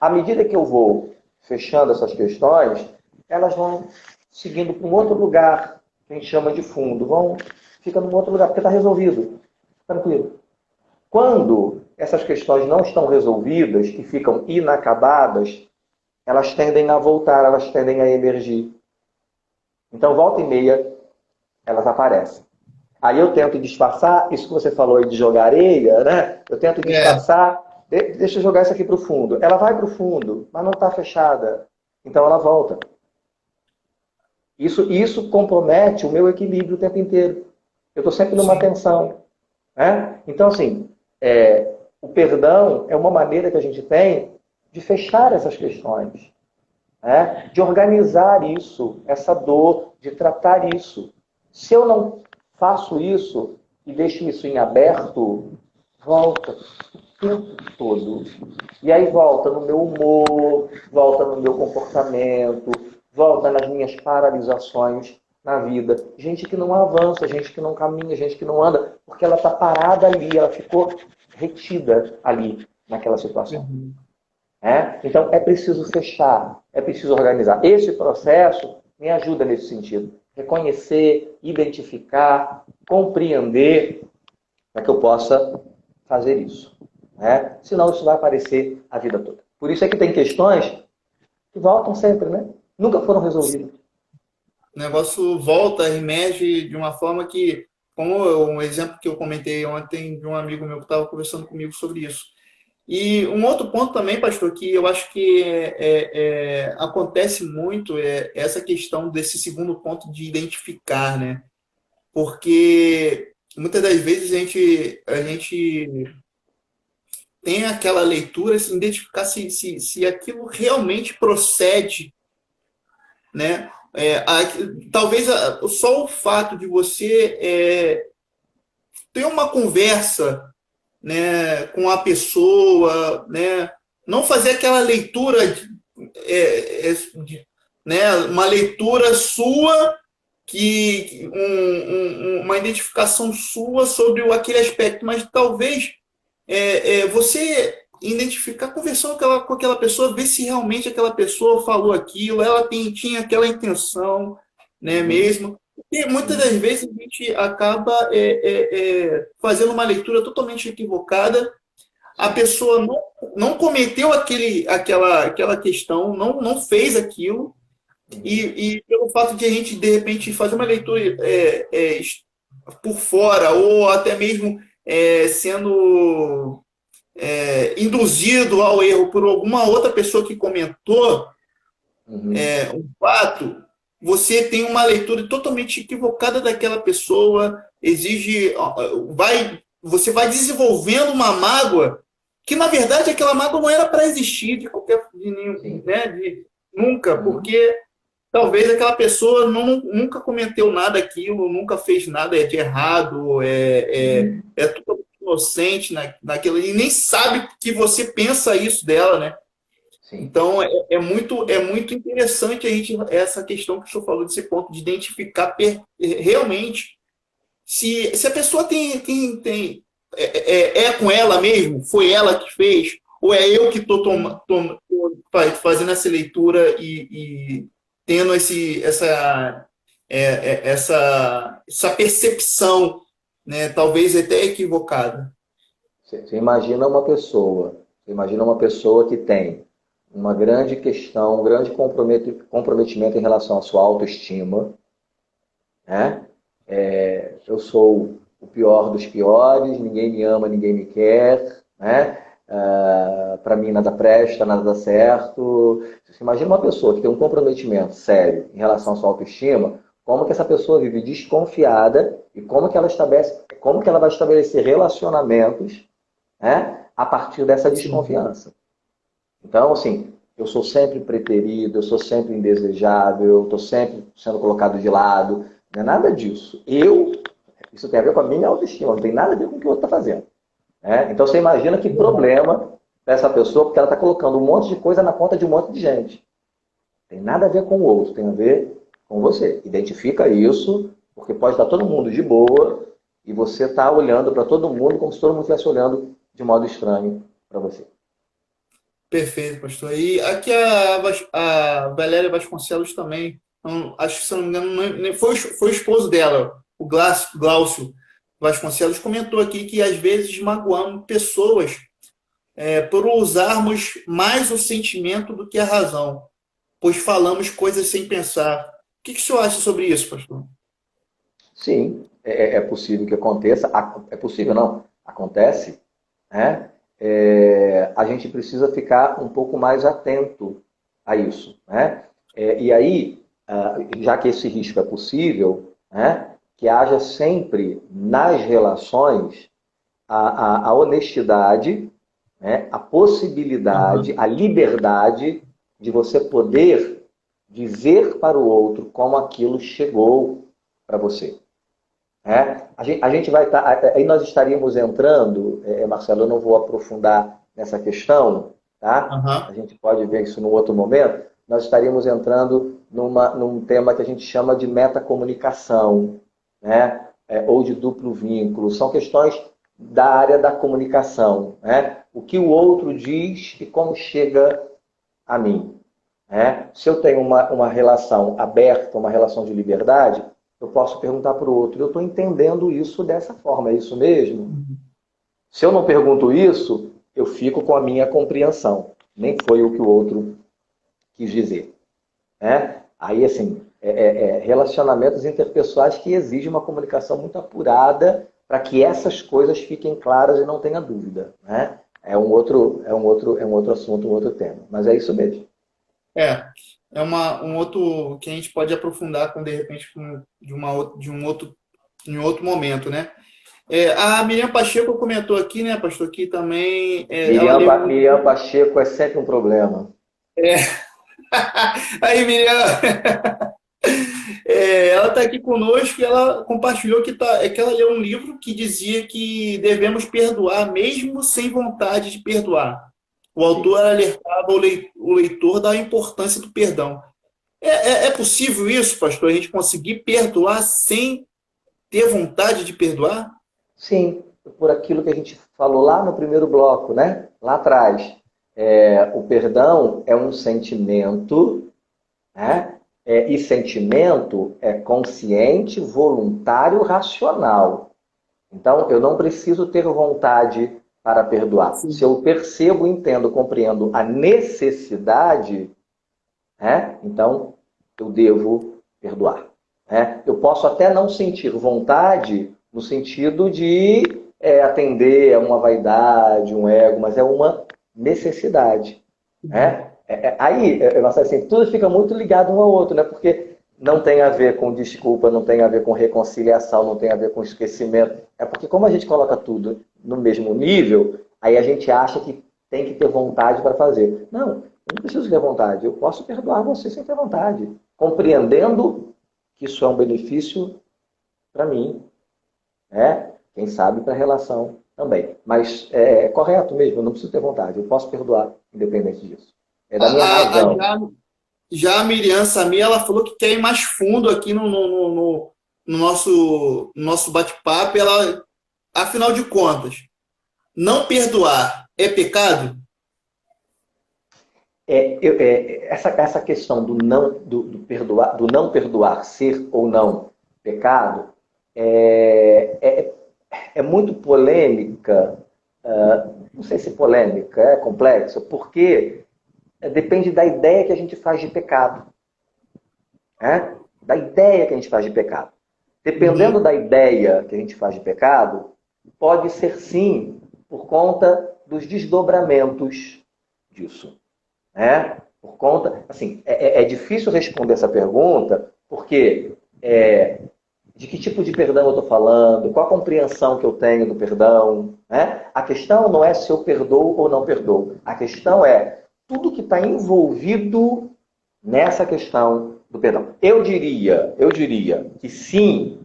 À medida que eu vou fechando essas questões, elas vão seguindo para um outro lugar, que a gente chama de fundo, fica num outro lugar, porque está resolvido, tranquilo. Quando essas questões não estão resolvidas, que ficam inacabadas, elas tendem a voltar, elas tendem a emergir. Então, volta e meia, elas aparecem. Aí eu tento disfarçar, isso que você falou aí de jogar areia, né? Eu tento disfarçar, deixa eu jogar isso aqui para o fundo. Ela vai para o fundo, mas não está fechada. Então ela volta. Isso compromete o meu equilíbrio o tempo inteiro. Eu estou sempre numa tensão. Então, assim, o perdão é uma maneira que a gente tem de fechar essas questões. De organizar isso, essa dor, de tratar isso. Se eu não faço isso e deixo isso em aberto, volta o tempo todo. E aí volta no meu humor, volta no meu comportamento, volta nas minhas paralisações na vida. Gente que não avança, gente que não caminha, gente que não anda, porque ela está parada ali, ela ficou retida ali, naquela situação. Então, é preciso fechar, é preciso organizar. Esse processo me ajuda nesse sentido. Reconhecer, identificar, compreender, para que eu possa fazer isso. Senão isso vai aparecer a vida toda. Por isso é que tem questões que voltam sempre, né? Nunca foram resolvidas. O negócio volta, emerge de uma forma que, como um exemplo que eu comentei ontem de um amigo meu que estava conversando comigo sobre isso. E um outro ponto também, pastor, que eu acho que acontece muito é essa questão desse segundo ponto de identificar, né? Porque muitas das vezes a gente tem aquela leitura, assim, identificar se aquilo realmente procede, né? Talvez só o fato de você ter uma conversa, né, com a pessoa, né, não fazer aquela leitura, né, uma leitura sua, uma identificação sua sobre aquele aspecto, mas talvez você identificar, conversando com aquela pessoa, ver se realmente aquela pessoa falou aquilo, ela tinha aquela intenção, né, mesmo. E muitas das vezes a gente acaba fazendo uma leitura totalmente equivocada. A pessoa não cometeu aquela questão, não fez aquilo, e pelo fato de a gente, de repente, fazer uma leitura por fora, ou até mesmo sendo induzido ao erro por alguma outra pessoa que comentou um fato, você tem uma leitura totalmente equivocada daquela pessoa, você vai desenvolvendo uma mágoa que, na verdade, aquela mágoa não era para existir nunca, porque talvez aquela pessoa nunca cometeu nada aquilo, nunca fez nada de errado, é totalmente inocente naquilo, e nem sabe que você pensa isso dela, né? Sim. Então, é muito interessante essa questão que o senhor falou, desse ponto de identificar realmente se a pessoa é com ela mesmo, foi ela que fez, ou é eu que estou fazendo essa leitura e tendo essa percepção, né, talvez até equivocada. Você imagina uma pessoa que tem uma grande questão, um grande comprometimento em relação à sua autoestima, né? Eu sou o pior dos piores, ninguém me ama, ninguém me quer, né? Para mim nada presta, nada dá certo. Você imagina uma pessoa que tem um comprometimento sério em relação à sua autoestima, como que essa pessoa vive desconfiada e como que ela vai estabelecer relacionamentos, né, a partir dessa Sim. desconfiança. Então, assim, eu sou sempre preterido, eu sou sempre indesejável, eu estou sempre sendo colocado de lado. Não é nada disso. Isso tem a ver com a minha autoestima, não tem nada a ver com o que o outro está fazendo. Né? Então, você imagina que Verdade. problema para essa pessoa, porque ela está colocando um monte de coisa na conta de um monte de gente. Tem nada a ver com o outro, tem a ver com você. Identifica isso, porque pode estar todo mundo de boa e você está olhando para todo mundo como se todo mundo estivesse olhando de modo estranho para você. Perfeito, pastor. E aqui a Valéria Vasconcelos também, acho que se eu não me engano, foi o esposo dela, o Glaucio Vasconcelos, comentou aqui que às vezes magoamos pessoas por usarmos mais o sentimento do que a razão, pois falamos coisas sem pensar. O que o senhor acha sobre isso, pastor? Sim, é possível que aconteça. É possível, não. Acontece, né? A gente precisa ficar um pouco mais atento a isso, né? E aí, já que esse risco é possível, né, que haja sempre nas relações a honestidade, né, a possibilidade, Aham. a liberdade de você poder dizer para o outro como aquilo chegou para você. A gente vai estar. Aí nós estaríamos entrando, Marcelo, eu não vou aprofundar nessa questão, tá? A Aham. gente pode ver isso num outro momento. Nós estaríamos entrando num tema que a gente chama de metacomunicação, né? Ou de duplo vínculo. São questões da área da comunicação, né? O que o outro diz e como chega a mim. Né? Se eu tenho uma relação aberta, uma relação de liberdade, eu posso perguntar para o outro, eu estou entendendo isso dessa forma, é isso mesmo? Se eu não pergunto isso, eu fico com a minha compreensão. Nem foi o que o outro quis dizer. Né? Aí, assim, relacionamentos interpessoais que exigem uma comunicação muito apurada para que essas coisas fiquem claras e não tenha dúvida. Né? É um outro assunto, um outro tema. Mas é isso mesmo. É, um outro que a gente pode aprofundar de repente de um outro em outro momento, né? A Miriam Pacheco comentou aqui, né, pastor, que também ela leu um Miriam livro. Pacheco é sempre um problema. Aí, Miriam, ela está aqui conosco e ela compartilhou que ela leu um livro que dizia que devemos perdoar mesmo sem vontade de perdoar. O Sim. autor alertava o leitor da importância do perdão. É possível isso, pastor, a gente conseguir perdoar sem ter vontade de perdoar? Sim, por aquilo que a gente falou lá no primeiro bloco, né? Lá atrás. O perdão é um sentimento, né? E sentimento é consciente, voluntário, racional. Então, eu não preciso ter vontade para perdoar. Se Sim. eu percebo, entendo, compreendo a necessidade, né? Então eu devo perdoar. Né? Eu posso até não sentir vontade no sentido de atender a uma vaidade, um ego, mas é uma necessidade. Né? Aí, Marcelo, assim, tudo fica muito ligado um ao outro, né? Porque não tem a ver com desculpa, não tem a ver com reconciliação, não tem a ver com esquecimento. É porque como a gente coloca tudo no mesmo nível, aí a gente acha que tem que ter vontade para fazer. Não, eu não preciso ter vontade, eu posso perdoar você sem ter vontade, compreendendo que isso é um benefício para mim, né? Quem sabe para a relação também. Mas é correto mesmo, eu não preciso ter vontade, eu posso perdoar independente disso. É da minha A, a, razão. já, já a Miriam Samir, ela falou que quer ir mais fundo aqui no nosso bate-papo. Ela, afinal de contas, não perdoar é pecado? Essa questão do não perdoar ser ou não pecado é, é, é muito polêmica. Não sei se polêmica, é complexa, porque depende da ideia que a gente faz de pecado. Né? Da ideia que a gente faz de pecado. Dependendo Uhum. da ideia que a gente faz de pecado, pode ser sim por conta dos desdobramentos disso. Né? Por conta, assim, é difícil responder essa pergunta, porque De que tipo de perdão eu estou falando? Qual a compreensão que eu tenho do perdão? Né? A questão não é se eu perdoo ou não perdoo. A questão é tudo que está envolvido nessa questão do perdão. Eu diria que sim,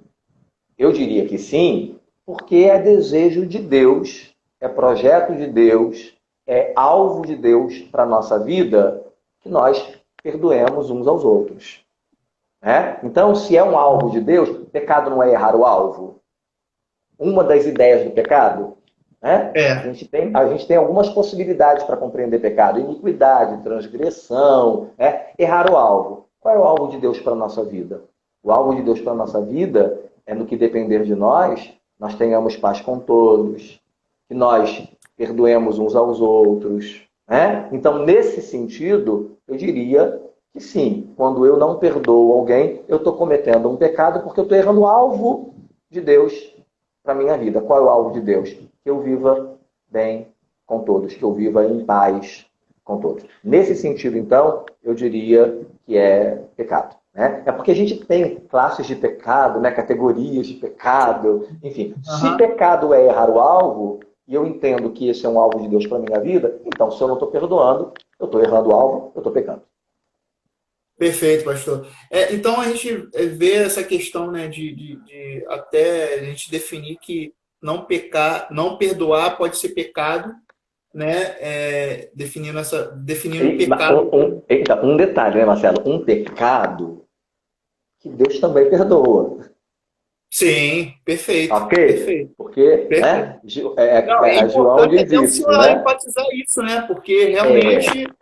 porque é desejo de Deus, é projeto de Deus, é alvo de Deus para a nossa vida que nós perdoemos uns aos outros. Né? Então, se é um alvo de Deus, pecado não é errar o alvo. Uma das ideias do pecado, né? A É. gente tem algumas possibilidades para compreender pecado: iniquidade, transgressão, né? Errar o alvo. Qual é o alvo de Deus para a nossa vida? O alvo de Deus para a nossa vida é, no que depender de nós tenhamos paz com todos, que nós perdoemos uns aos outros. Né? Então, nesse sentido, eu diria que sim, quando eu não perdoo alguém, eu estou cometendo um pecado porque eu estou errando o alvo de Deus para a minha vida. Qual é o alvo de Deus? Que eu viva bem com todos, que eu viva em paz com todos. Nesse sentido, então, eu diria que é pecado. Né? É porque a gente tem classes de pecado, né? Categorias de pecado, enfim. Se Aham. pecado é errar o alvo, e eu entendo que esse é um alvo de Deus para a minha vida, então se eu não estou perdoando, eu estou errando o alvo, eu estou pecando. Perfeito, pastor. Então a gente vê essa questão, né, de até a gente definir que não pecar, não perdoar pode ser pecado, né? Definindo pecado. Um detalhe, né, Marcelo? Um pecado que Deus também perdoa. Sim, perfeito, Ok? perfeito, Porque, perfeito. né, Não, é João importante diz até o isso, senhor né? enfatizar isso, né? Porque É, realmente,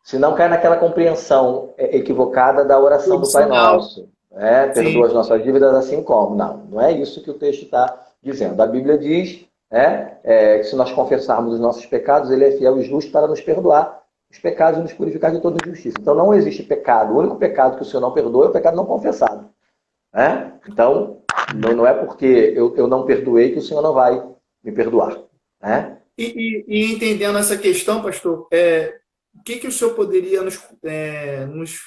se não cai naquela compreensão equivocada da oração do Pai tradicional, Nosso. Né? Perdoa sim, as nossas dívidas assim como. Não, não é isso que o texto está dizendo. A Bíblia diz, né, que se nós confessarmos os nossos pecados, Ele é fiel e justo para nos perdoar os pecados e nos purificar de toda injustiça. Então não existe pecado. O único pecado que o Senhor não perdoa é o pecado não confessado. Né? Então, não é porque eu não perdoei que o Senhor não vai me perdoar. Né? e entendendo essa questão, pastor, o que que o senhor poderia nos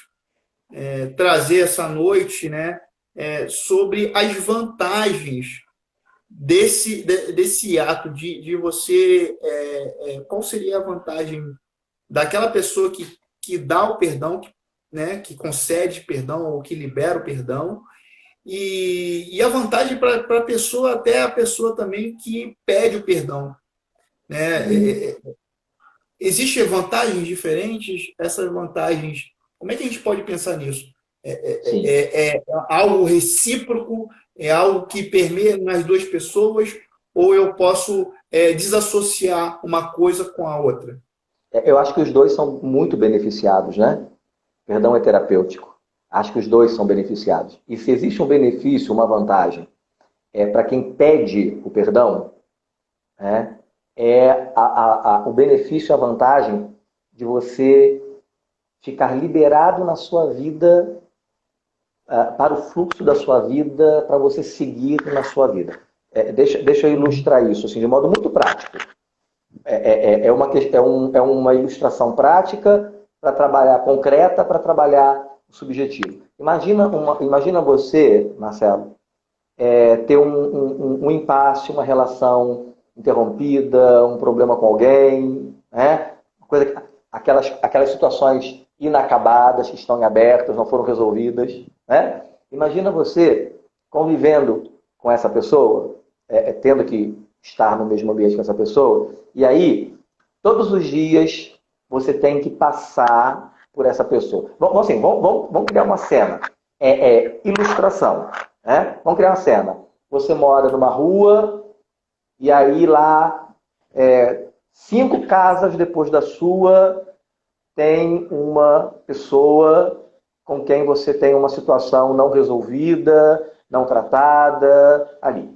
trazer essa noite, né, sobre as vantagens desse ato de você, qual seria a vantagem daquela pessoa que dá o perdão, né, que concede perdão ou que libera o perdão, e a vantagem para a pessoa, até a pessoa também que pede o perdão, né? Existem vantagens diferentes, essas vantagens, como é que a gente pode pensar nisso? Sim. É algo recíproco, é algo que permeia nas duas pessoas, ou eu posso desassociar uma coisa com a outra? Eu acho que os dois são muito beneficiados, né? Perdão é terapêutico. Acho que os dois são beneficiados. E se existe um benefício, uma vantagem, para quem pede o perdão, né, o benefício, a vantagem de você ficar liberado na sua vida, para o fluxo da sua vida, para você seguir na sua vida. Deixa eu ilustrar isso assim, de modo muito prático. É uma ilustração prática para trabalhar, concreta, para trabalhar o subjetivo. Imagina você, Marcelo, ter um impasse, uma relação interrompida, um problema com alguém, né? Aquelas situações inacabadas, que estão em abertas, não foram resolvidas. Né? Imagina você convivendo com essa pessoa, tendo que estar no mesmo ambiente com essa pessoa, e aí, todos os dias, você tem que passar por essa pessoa. Vamos criar uma cena. Ilustração. Né? Vamos criar uma cena. Você mora numa rua, e aí lá, 5 casas depois da sua, tem uma pessoa com quem você tem uma situação não resolvida, não tratada, ali.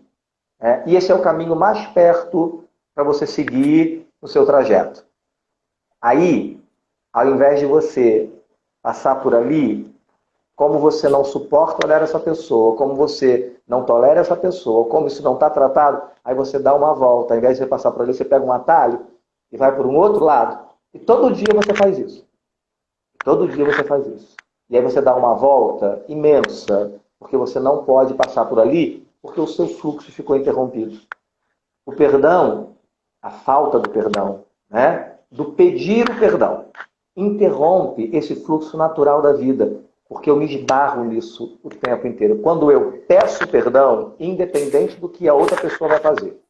E esse é o caminho mais perto para você seguir no seu trajeto. Aí, ao invés de você passar por ali, como você não suporta olhar essa pessoa, como você não tolera essa pessoa, como isso não está tratado, aí você dá uma volta. Ao invés de você passar por ali, você pega um atalho e vai por um outro lado. E todo dia você faz isso. Todo dia você faz isso. e aí você dá uma volta imensa, porque você não pode passar por ali, porque o seu fluxo ficou interrompido. O perdão, a falta do perdão, né? Do pedir o perdão, interrompe esse fluxo natural da vida, porque eu me esbarro nisso o tempo inteiro. Quando eu peço perdão, independente do que a outra pessoa vai fazer,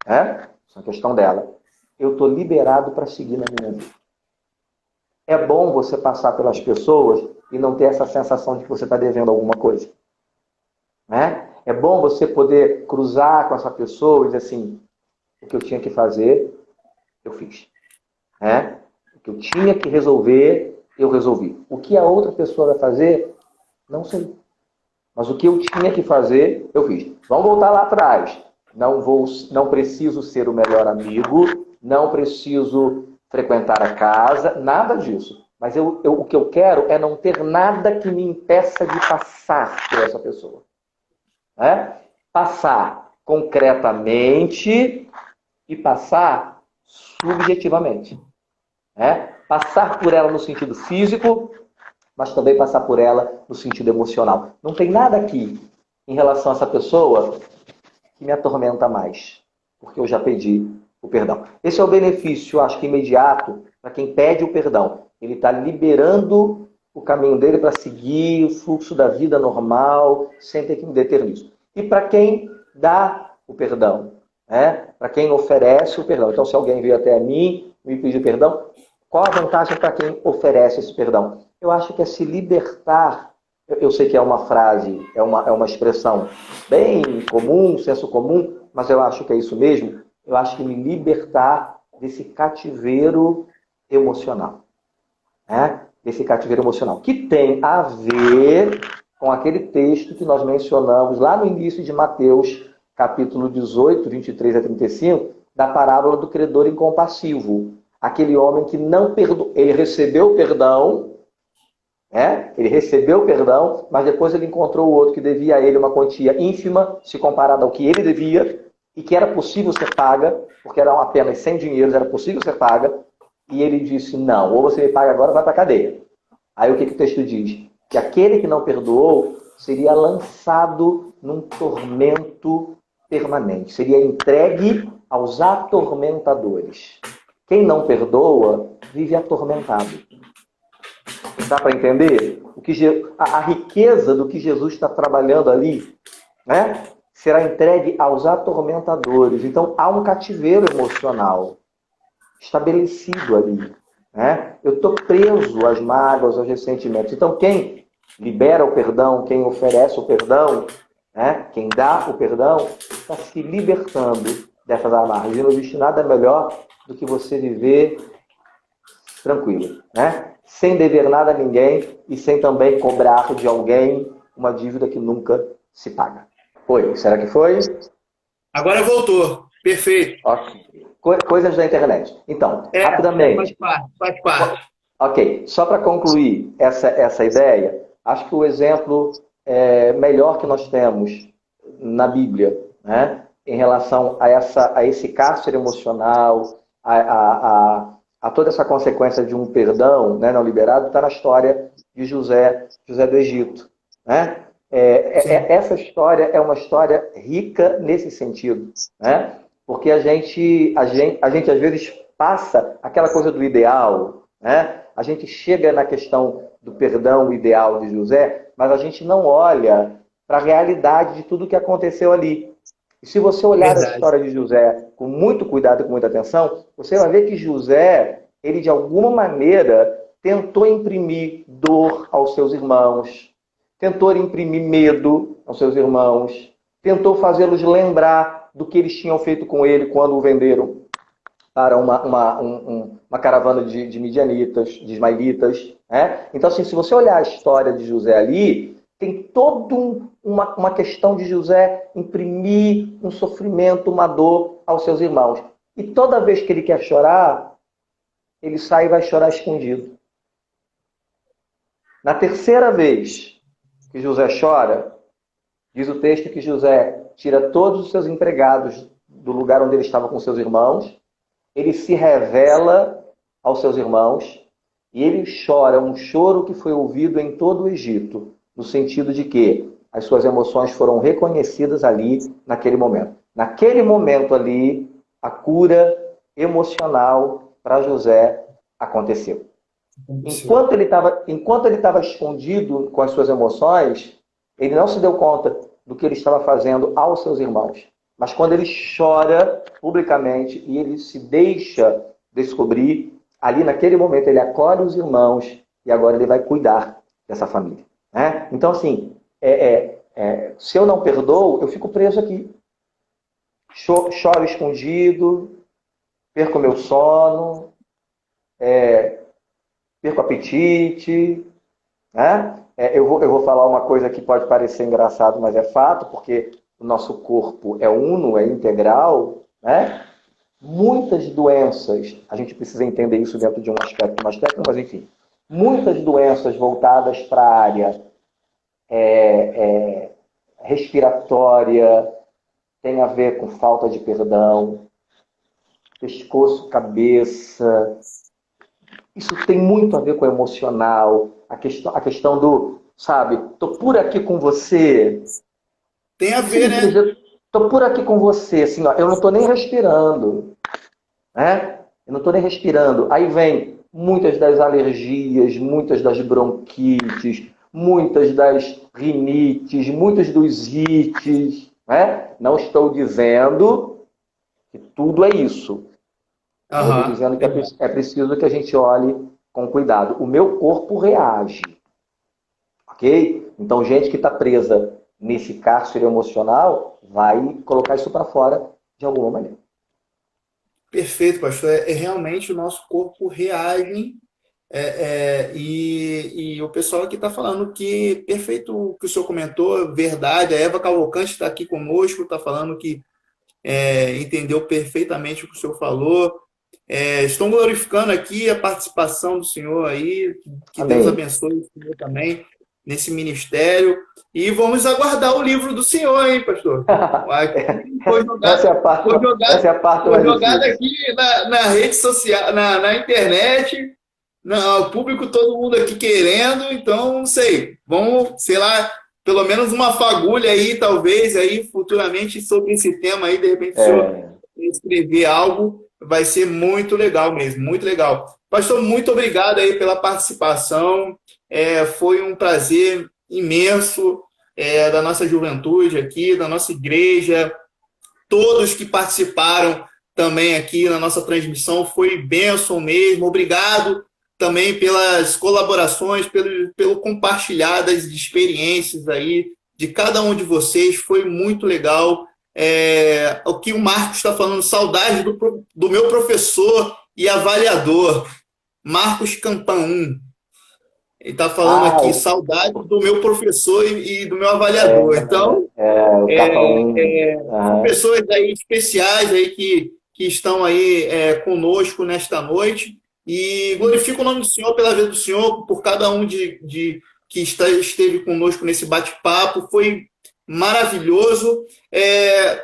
né? Isso é uma questão dela. Eu estou liberado para seguir na minha vida. É bom você passar pelas pessoas e não ter essa sensação de que você está devendo alguma coisa, né? É bom você poder cruzar com essa pessoa e dizer assim, o que eu tinha que fazer, eu fiz. Né? O que eu tinha que resolver, eu resolvi. O que a outra pessoa vai fazer, não sei. Mas o que eu tinha que fazer, eu fiz. Vamos voltar lá atrás. Não preciso ser o melhor amigo, não preciso frequentar a casa, nada disso. Mas o que eu quero é não ter nada que me impeça de passar por essa pessoa. Né? Passar concretamente e passar subjetivamente. Né? Passar por ela no sentido físico, mas também passar por ela no sentido emocional. Não tem nada aqui em relação a essa pessoa que me atormenta mais, porque eu já pedi o perdão. Esse é o benefício, acho que imediato, para quem pede o perdão. Ele está liberando o caminho dele para seguir o fluxo da vida normal, sem ter que me deter nisso. E para quem dá o perdão, né? Para quem oferece o perdão. Então, se alguém veio até mim, me pediu perdão, qual a vantagem para quem oferece esse perdão? Eu acho que é se libertar. Eu sei que é uma frase, é uma expressão bem comum, senso comum, mas eu acho que é isso mesmo. Eu acho que me libertar desse cativeiro emocional. Né? Desse cativeiro emocional. Que tem a ver com aquele texto que nós mencionamos lá no início de Mateus, capítulo 18, 23 a 35, da parábola do credor incompassivo. Aquele homem que não perdoou, ele recebeu perdão, né? Ele recebeu perdão, mas depois ele encontrou o outro que devia a ele uma quantia ínfima, se comparada ao que ele devia, e que era possível ser paga, porque eram apenas 100 dinheiros, era possível ser paga, e ele disse, não, ou você me paga agora ou vai para a cadeia. Aí o que o texto diz? Que aquele que não perdoou seria lançado num tormento permanente, seria entregue aos atormentadores. Quem não perdoa, vive atormentado. Dá para entender? A riqueza do que Jesus está trabalhando ali, né? Será entregue aos atormentadores. Então, há um cativeiro emocional estabelecido ali. Né? Eu estou preso às mágoas, aos ressentimentos. Então, quem libera o perdão, quem oferece o perdão, né? Quem dá o perdão, está se libertando dessas amarras. E não existe nada melhor do que você viver tranquilo, né? Sem dever nada a ninguém e sem também cobrar de alguém uma dívida que nunca se paga. Foi? Será que foi? Agora voltou. Perfeito. Ok. Coisas da internet. Então, rapidamente. Faz parte. Ok. Só para concluir essa ideia, acho que o exemplo melhor que nós temos na Bíblia, né, em relação a esse cárcere emocional, a toda essa consequência de um perdão, né, não liberado, está na história de José do Egito. Né? Essa história é uma história rica nesse sentido, né? Porque a gente às vezes passa aquela coisa do ideal, né? A gente chega na questão do perdão ideal de José, mas a gente não olha para a realidade de tudo que aconteceu ali. E se você olhar a história de José com muito cuidado e com muita atenção, você vai ver que José, ele de alguma maneira tentou imprimir dor aos seus irmãos, tentou imprimir medo aos seus irmãos, tentou fazê-los lembrar do que eles tinham feito com ele quando o venderam para uma caravana de midianitas, de ismaelitas. Né? Então, assim, se você olhar a história de José ali, tem toda uma questão de José imprimir um sofrimento, uma dor aos seus irmãos. E toda vez que ele quer chorar, ele sai e vai chorar escondido. Na terceira vez que José chora, diz o texto que José tira todos os seus empregados do lugar onde ele estava com seus irmãos, ele se revela aos seus irmãos E ele chora um choro que foi ouvido em todo o Egito, no sentido de que as suas emoções foram reconhecidas ali, naquele momento. Naquele momento ali, a cura emocional para José aconteceu. Enquanto ele estava escondido com as suas emoções, ele não se deu conta do que ele estava fazendo aos seus irmãos. Mas quando ele chora publicamente e ele se deixa descobrir, ali naquele momento ele acolhe os irmãos e agora ele vai cuidar dessa família. Né? Então, assim, se eu não perdoo, eu fico preso aqui. Choro escondido, perco meu sono, perco apetite. Né? Eu vou falar uma coisa que pode parecer engraçado, mas é fato, porque o nosso corpo é uno, é integral. Né? Muitas doenças, a gente precisa entender isso dentro de um aspecto mais técnico, mas enfim, muitas doenças voltadas para a área respiratória, tem a ver com falta de perdão, pescoço, cabeça. Isso tem muito a ver com o emocional, a questão do, sabe, tô por aqui com você. Tem a ver, né? Tô por aqui com você, assim, ó, eu não tô nem respirando, né? Eu não tô nem respirando. Aí vem muitas das alergias, muitas das bronquites, muitas das rinites, muitos dos ites, né? Não estou dizendo que tudo é isso. Estou dizendo que é preciso que a gente olhe com cuidado. O meu corpo reage, ok? Então, gente que está presa nesse cárcere emocional vai colocar isso para fora de alguma maneira. Perfeito, pastor. Realmente o nosso corpo reage. E o pessoal aqui está falando que, perfeito o que o senhor comentou, verdade. A Eva Cavalcante está aqui conosco, está falando que entendeu perfeitamente o que o senhor falou. Estão glorificando aqui a participação do senhor aí, que Amém. Deus abençoe o senhor também nesse ministério. E vamos aguardar o livro do senhor, hein, pastor? Essa é a parte foi jogado aqui na rede social, na internet. Não, o público, todo mundo aqui querendo, então, não sei, vamos, sei lá, pelo menos uma fagulha aí, talvez, aí, futuramente, sobre esse tema aí, de repente, o senhor escrever algo, vai ser muito legal mesmo, muito legal. Pastor, muito obrigado aí pela participação, foi um prazer imenso da nossa juventude aqui, da nossa igreja, todos que participaram também aqui na nossa transmissão, foi bênção mesmo, obrigado também pelas colaborações, pelo compartilhar das experiências aí de cada um de vocês, foi muito legal. O que o Marcos está falando, saudade do meu professor e avaliador, Marcos Campan 1. Ele está falando aqui, saudade do meu professor e do meu avaliador. Então, são pessoas aí especiais aí que estão aí conosco nesta noite. E glorifico o nome do Senhor pela vida do Senhor, por cada um que esteve conosco nesse bate-papo. Foi maravilhoso.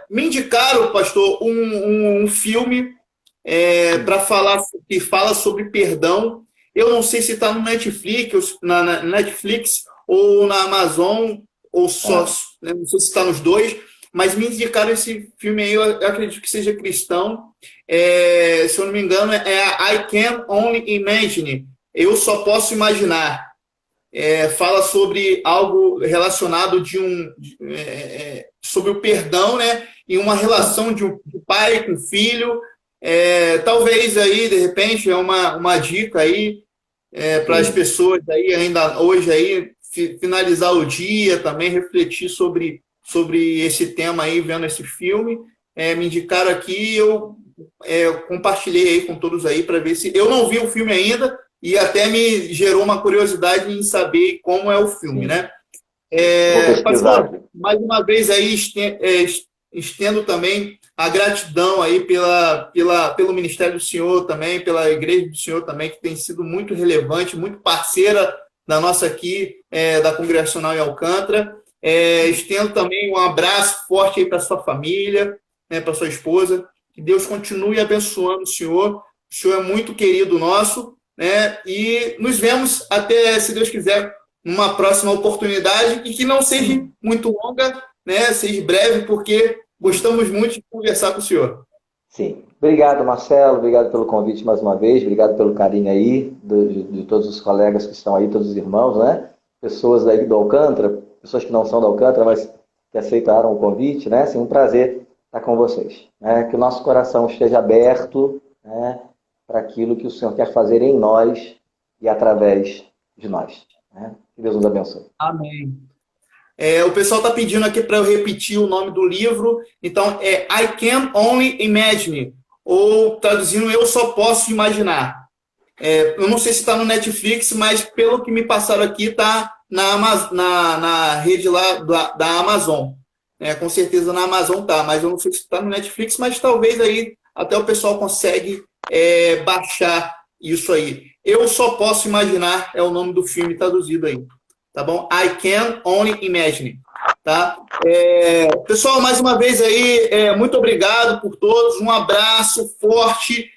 Me indicaram, pastor, um filme que fala sobre perdão. Eu não sei se está no Netflix, na Netflix ou na Amazon, ou só, né? Não sei se está nos dois, mas me indicaram esse filme aí, eu acredito que seja cristão. Se eu não me engano, I Can Only Imagine. Eu só posso imaginar. Fala sobre algo relacionado sobre o perdão, né? E uma relação de pai com filho. Talvez aí, de repente, é uma dica aí para as pessoas aí, ainda hoje aí, finalizar o dia, também refletir sobre esse tema aí, vendo esse filme. Me indicaram aqui, eu compartilhei aí com todos aí para ver se... Eu não vi o filme ainda e até me gerou uma curiosidade em saber como é o filme, né? Pastor, mais uma vez aí estendo também a gratidão aí pelo ministério do Senhor também, pela igreja do Senhor também, que tem sido muito relevante, muito parceira da nossa aqui, da Congregacional em Alcântara. Estendo também um abraço forte aí para sua família, né, para sua esposa. Que Deus continue abençoando o senhor. O senhor é muito querido nosso né? E nos vemos até, se Deus quiser, numa próxima oportunidade e que não seja muito longa, né? Seja breve, porque gostamos muito de conversar com o senhor. Sim. Obrigado, Marcelo. Obrigado pelo convite mais uma vez. Obrigado pelo carinho aí de todos os colegas que estão aí, todos os irmãos, né? Pessoas aí do Alcântara, pessoas que não são do Alcântara, mas que aceitaram o convite, né? Assim, um prazer estar com vocês. Né? Que o nosso coração esteja aberto, né, para aquilo que o Senhor quer fazer em nós e através de nós. Né? Que Deus nos abençoe. Amém. O pessoal está pedindo aqui para eu repetir o nome do livro. Então, I Can Only Imagine, ou traduzindo, Eu Só Posso Imaginar. Eu não sei se está no Netflix, mas pelo que me passaram aqui, está na rede lá da Amazon. Com certeza na Amazon tá, mas eu não sei se está no Netflix, mas talvez aí até o pessoal consegue baixar isso aí. Eu Só Posso Imaginar é o nome do filme traduzido aí. Tá bom? I Can Only Imagine. Tá? Pessoal, mais uma vez aí, muito obrigado por todos. Um abraço forte,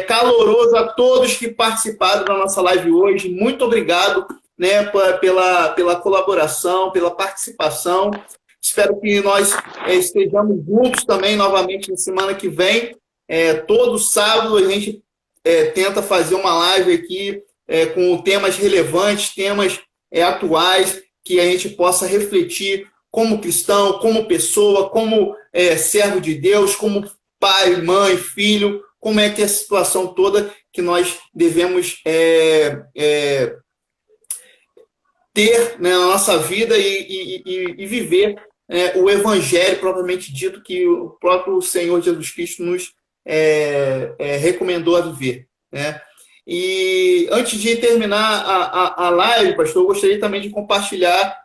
caloroso a todos que participaram da nossa live hoje. Muito obrigado, né, pela colaboração, pela participação. Espero que nós estejamos juntos também novamente na semana que vem. Todo sábado a gente tenta fazer uma live aqui com temas relevantes, temas atuais, que a gente possa refletir como cristão, como pessoa, como servo de Deus, como pai, mãe, filho, como é que é a situação toda que nós devemos ter, né, na nossa vida e viver o evangelho propriamente dito que o próprio Senhor Jesus Cristo nos recomendou a viver, né? E antes de terminar a live, pastor, eu gostaria também de compartilhar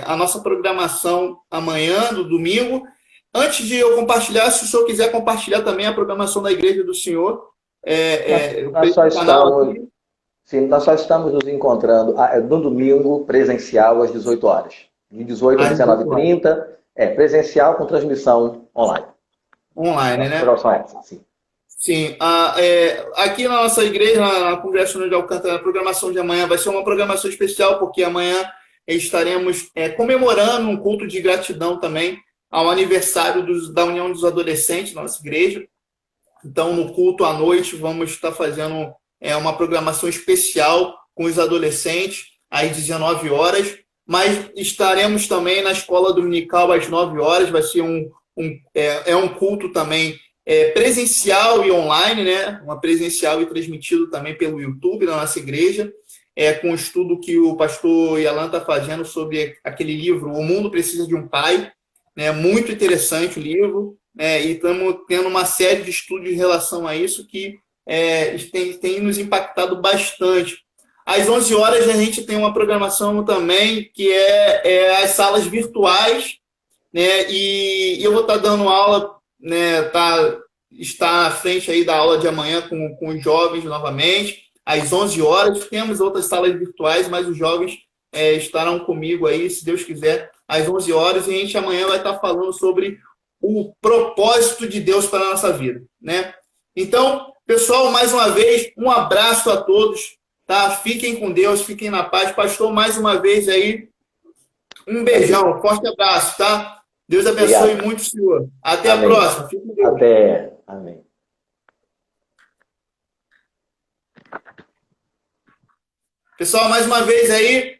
a nossa programação amanhã, do domingo. Antes de eu compartilhar, se o senhor quiser compartilhar também a programação da Igreja do Senhor. Nós só estamos nos encontrando no domingo, presencial, às 18 horas. De 18 às 19h30, presencial com transmissão online. Online, né? Sim. Sim, aqui na nossa igreja, na Congregação de Alcântara, a programação de amanhã vai ser uma programação especial, porque amanhã estaremos comemorando um culto de gratidão também ao aniversário da União dos Adolescentes, nossa igreja. Então, no culto à noite, vamos estar fazendo uma programação especial com os adolescentes, às 19 horas, mas estaremos também na escola dominical às 9 horas, vai ser um culto também presencial e online, né? Uma presencial e transmitido também pelo YouTube da nossa igreja, com o estudo que o pastor Yalan está fazendo sobre aquele livro, O Mundo Precisa de um Pai, né? Muito interessante o livro, e estamos tendo uma série de estudos em relação a isso que tem nos impactado bastante. Às 11 horas a gente tem uma programação também que as salas virtuais, né? E eu vou estar dando aula, né, está à frente aí da aula de amanhã com os jovens novamente, às 11 horas. Temos outras salas virtuais, mas os jovens estarão comigo aí, se Deus quiser, às 11 horas. E a gente amanhã vai estar falando sobre o propósito de Deus para a nossa vida, né? Então, pessoal, mais uma vez, um abraço a todos, tá? Fiquem com Deus, fiquem na paz. Pastor, mais uma vez aí, um beijão, forte abraço, tá? Deus abençoe Obrigado. muito o senhor. Até Amém. a próxima. Fique com Deus. Até. Amém. Pessoal, mais uma vez aí,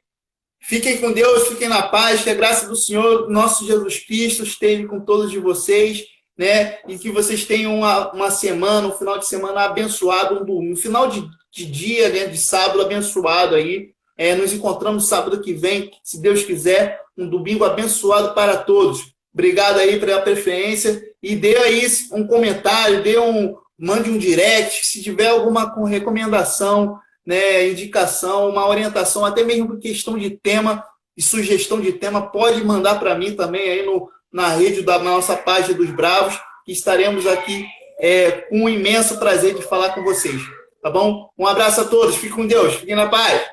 fiquem com Deus, fiquem na paz, que a graça do Senhor, nosso Jesus Cristo, esteja com todos de vocês, né? E que vocês tenham uma semana, um final de semana abençoado, um final de dia, né, de sábado abençoado aí. Nos encontramos sábado que vem, se Deus quiser, um domingo abençoado para todos. Obrigado aí pela preferência e dê aí um comentário, mande um direct, se tiver alguma recomendação, né, indicação, uma orientação, até mesmo por questão de tema e sugestão de tema, pode mandar para mim também aí na rede na nossa página dos Bravos, que estaremos aqui com um imenso prazer de falar com vocês. Tá bom? Um abraço a todos, fiquem com Deus, fiquem na paz.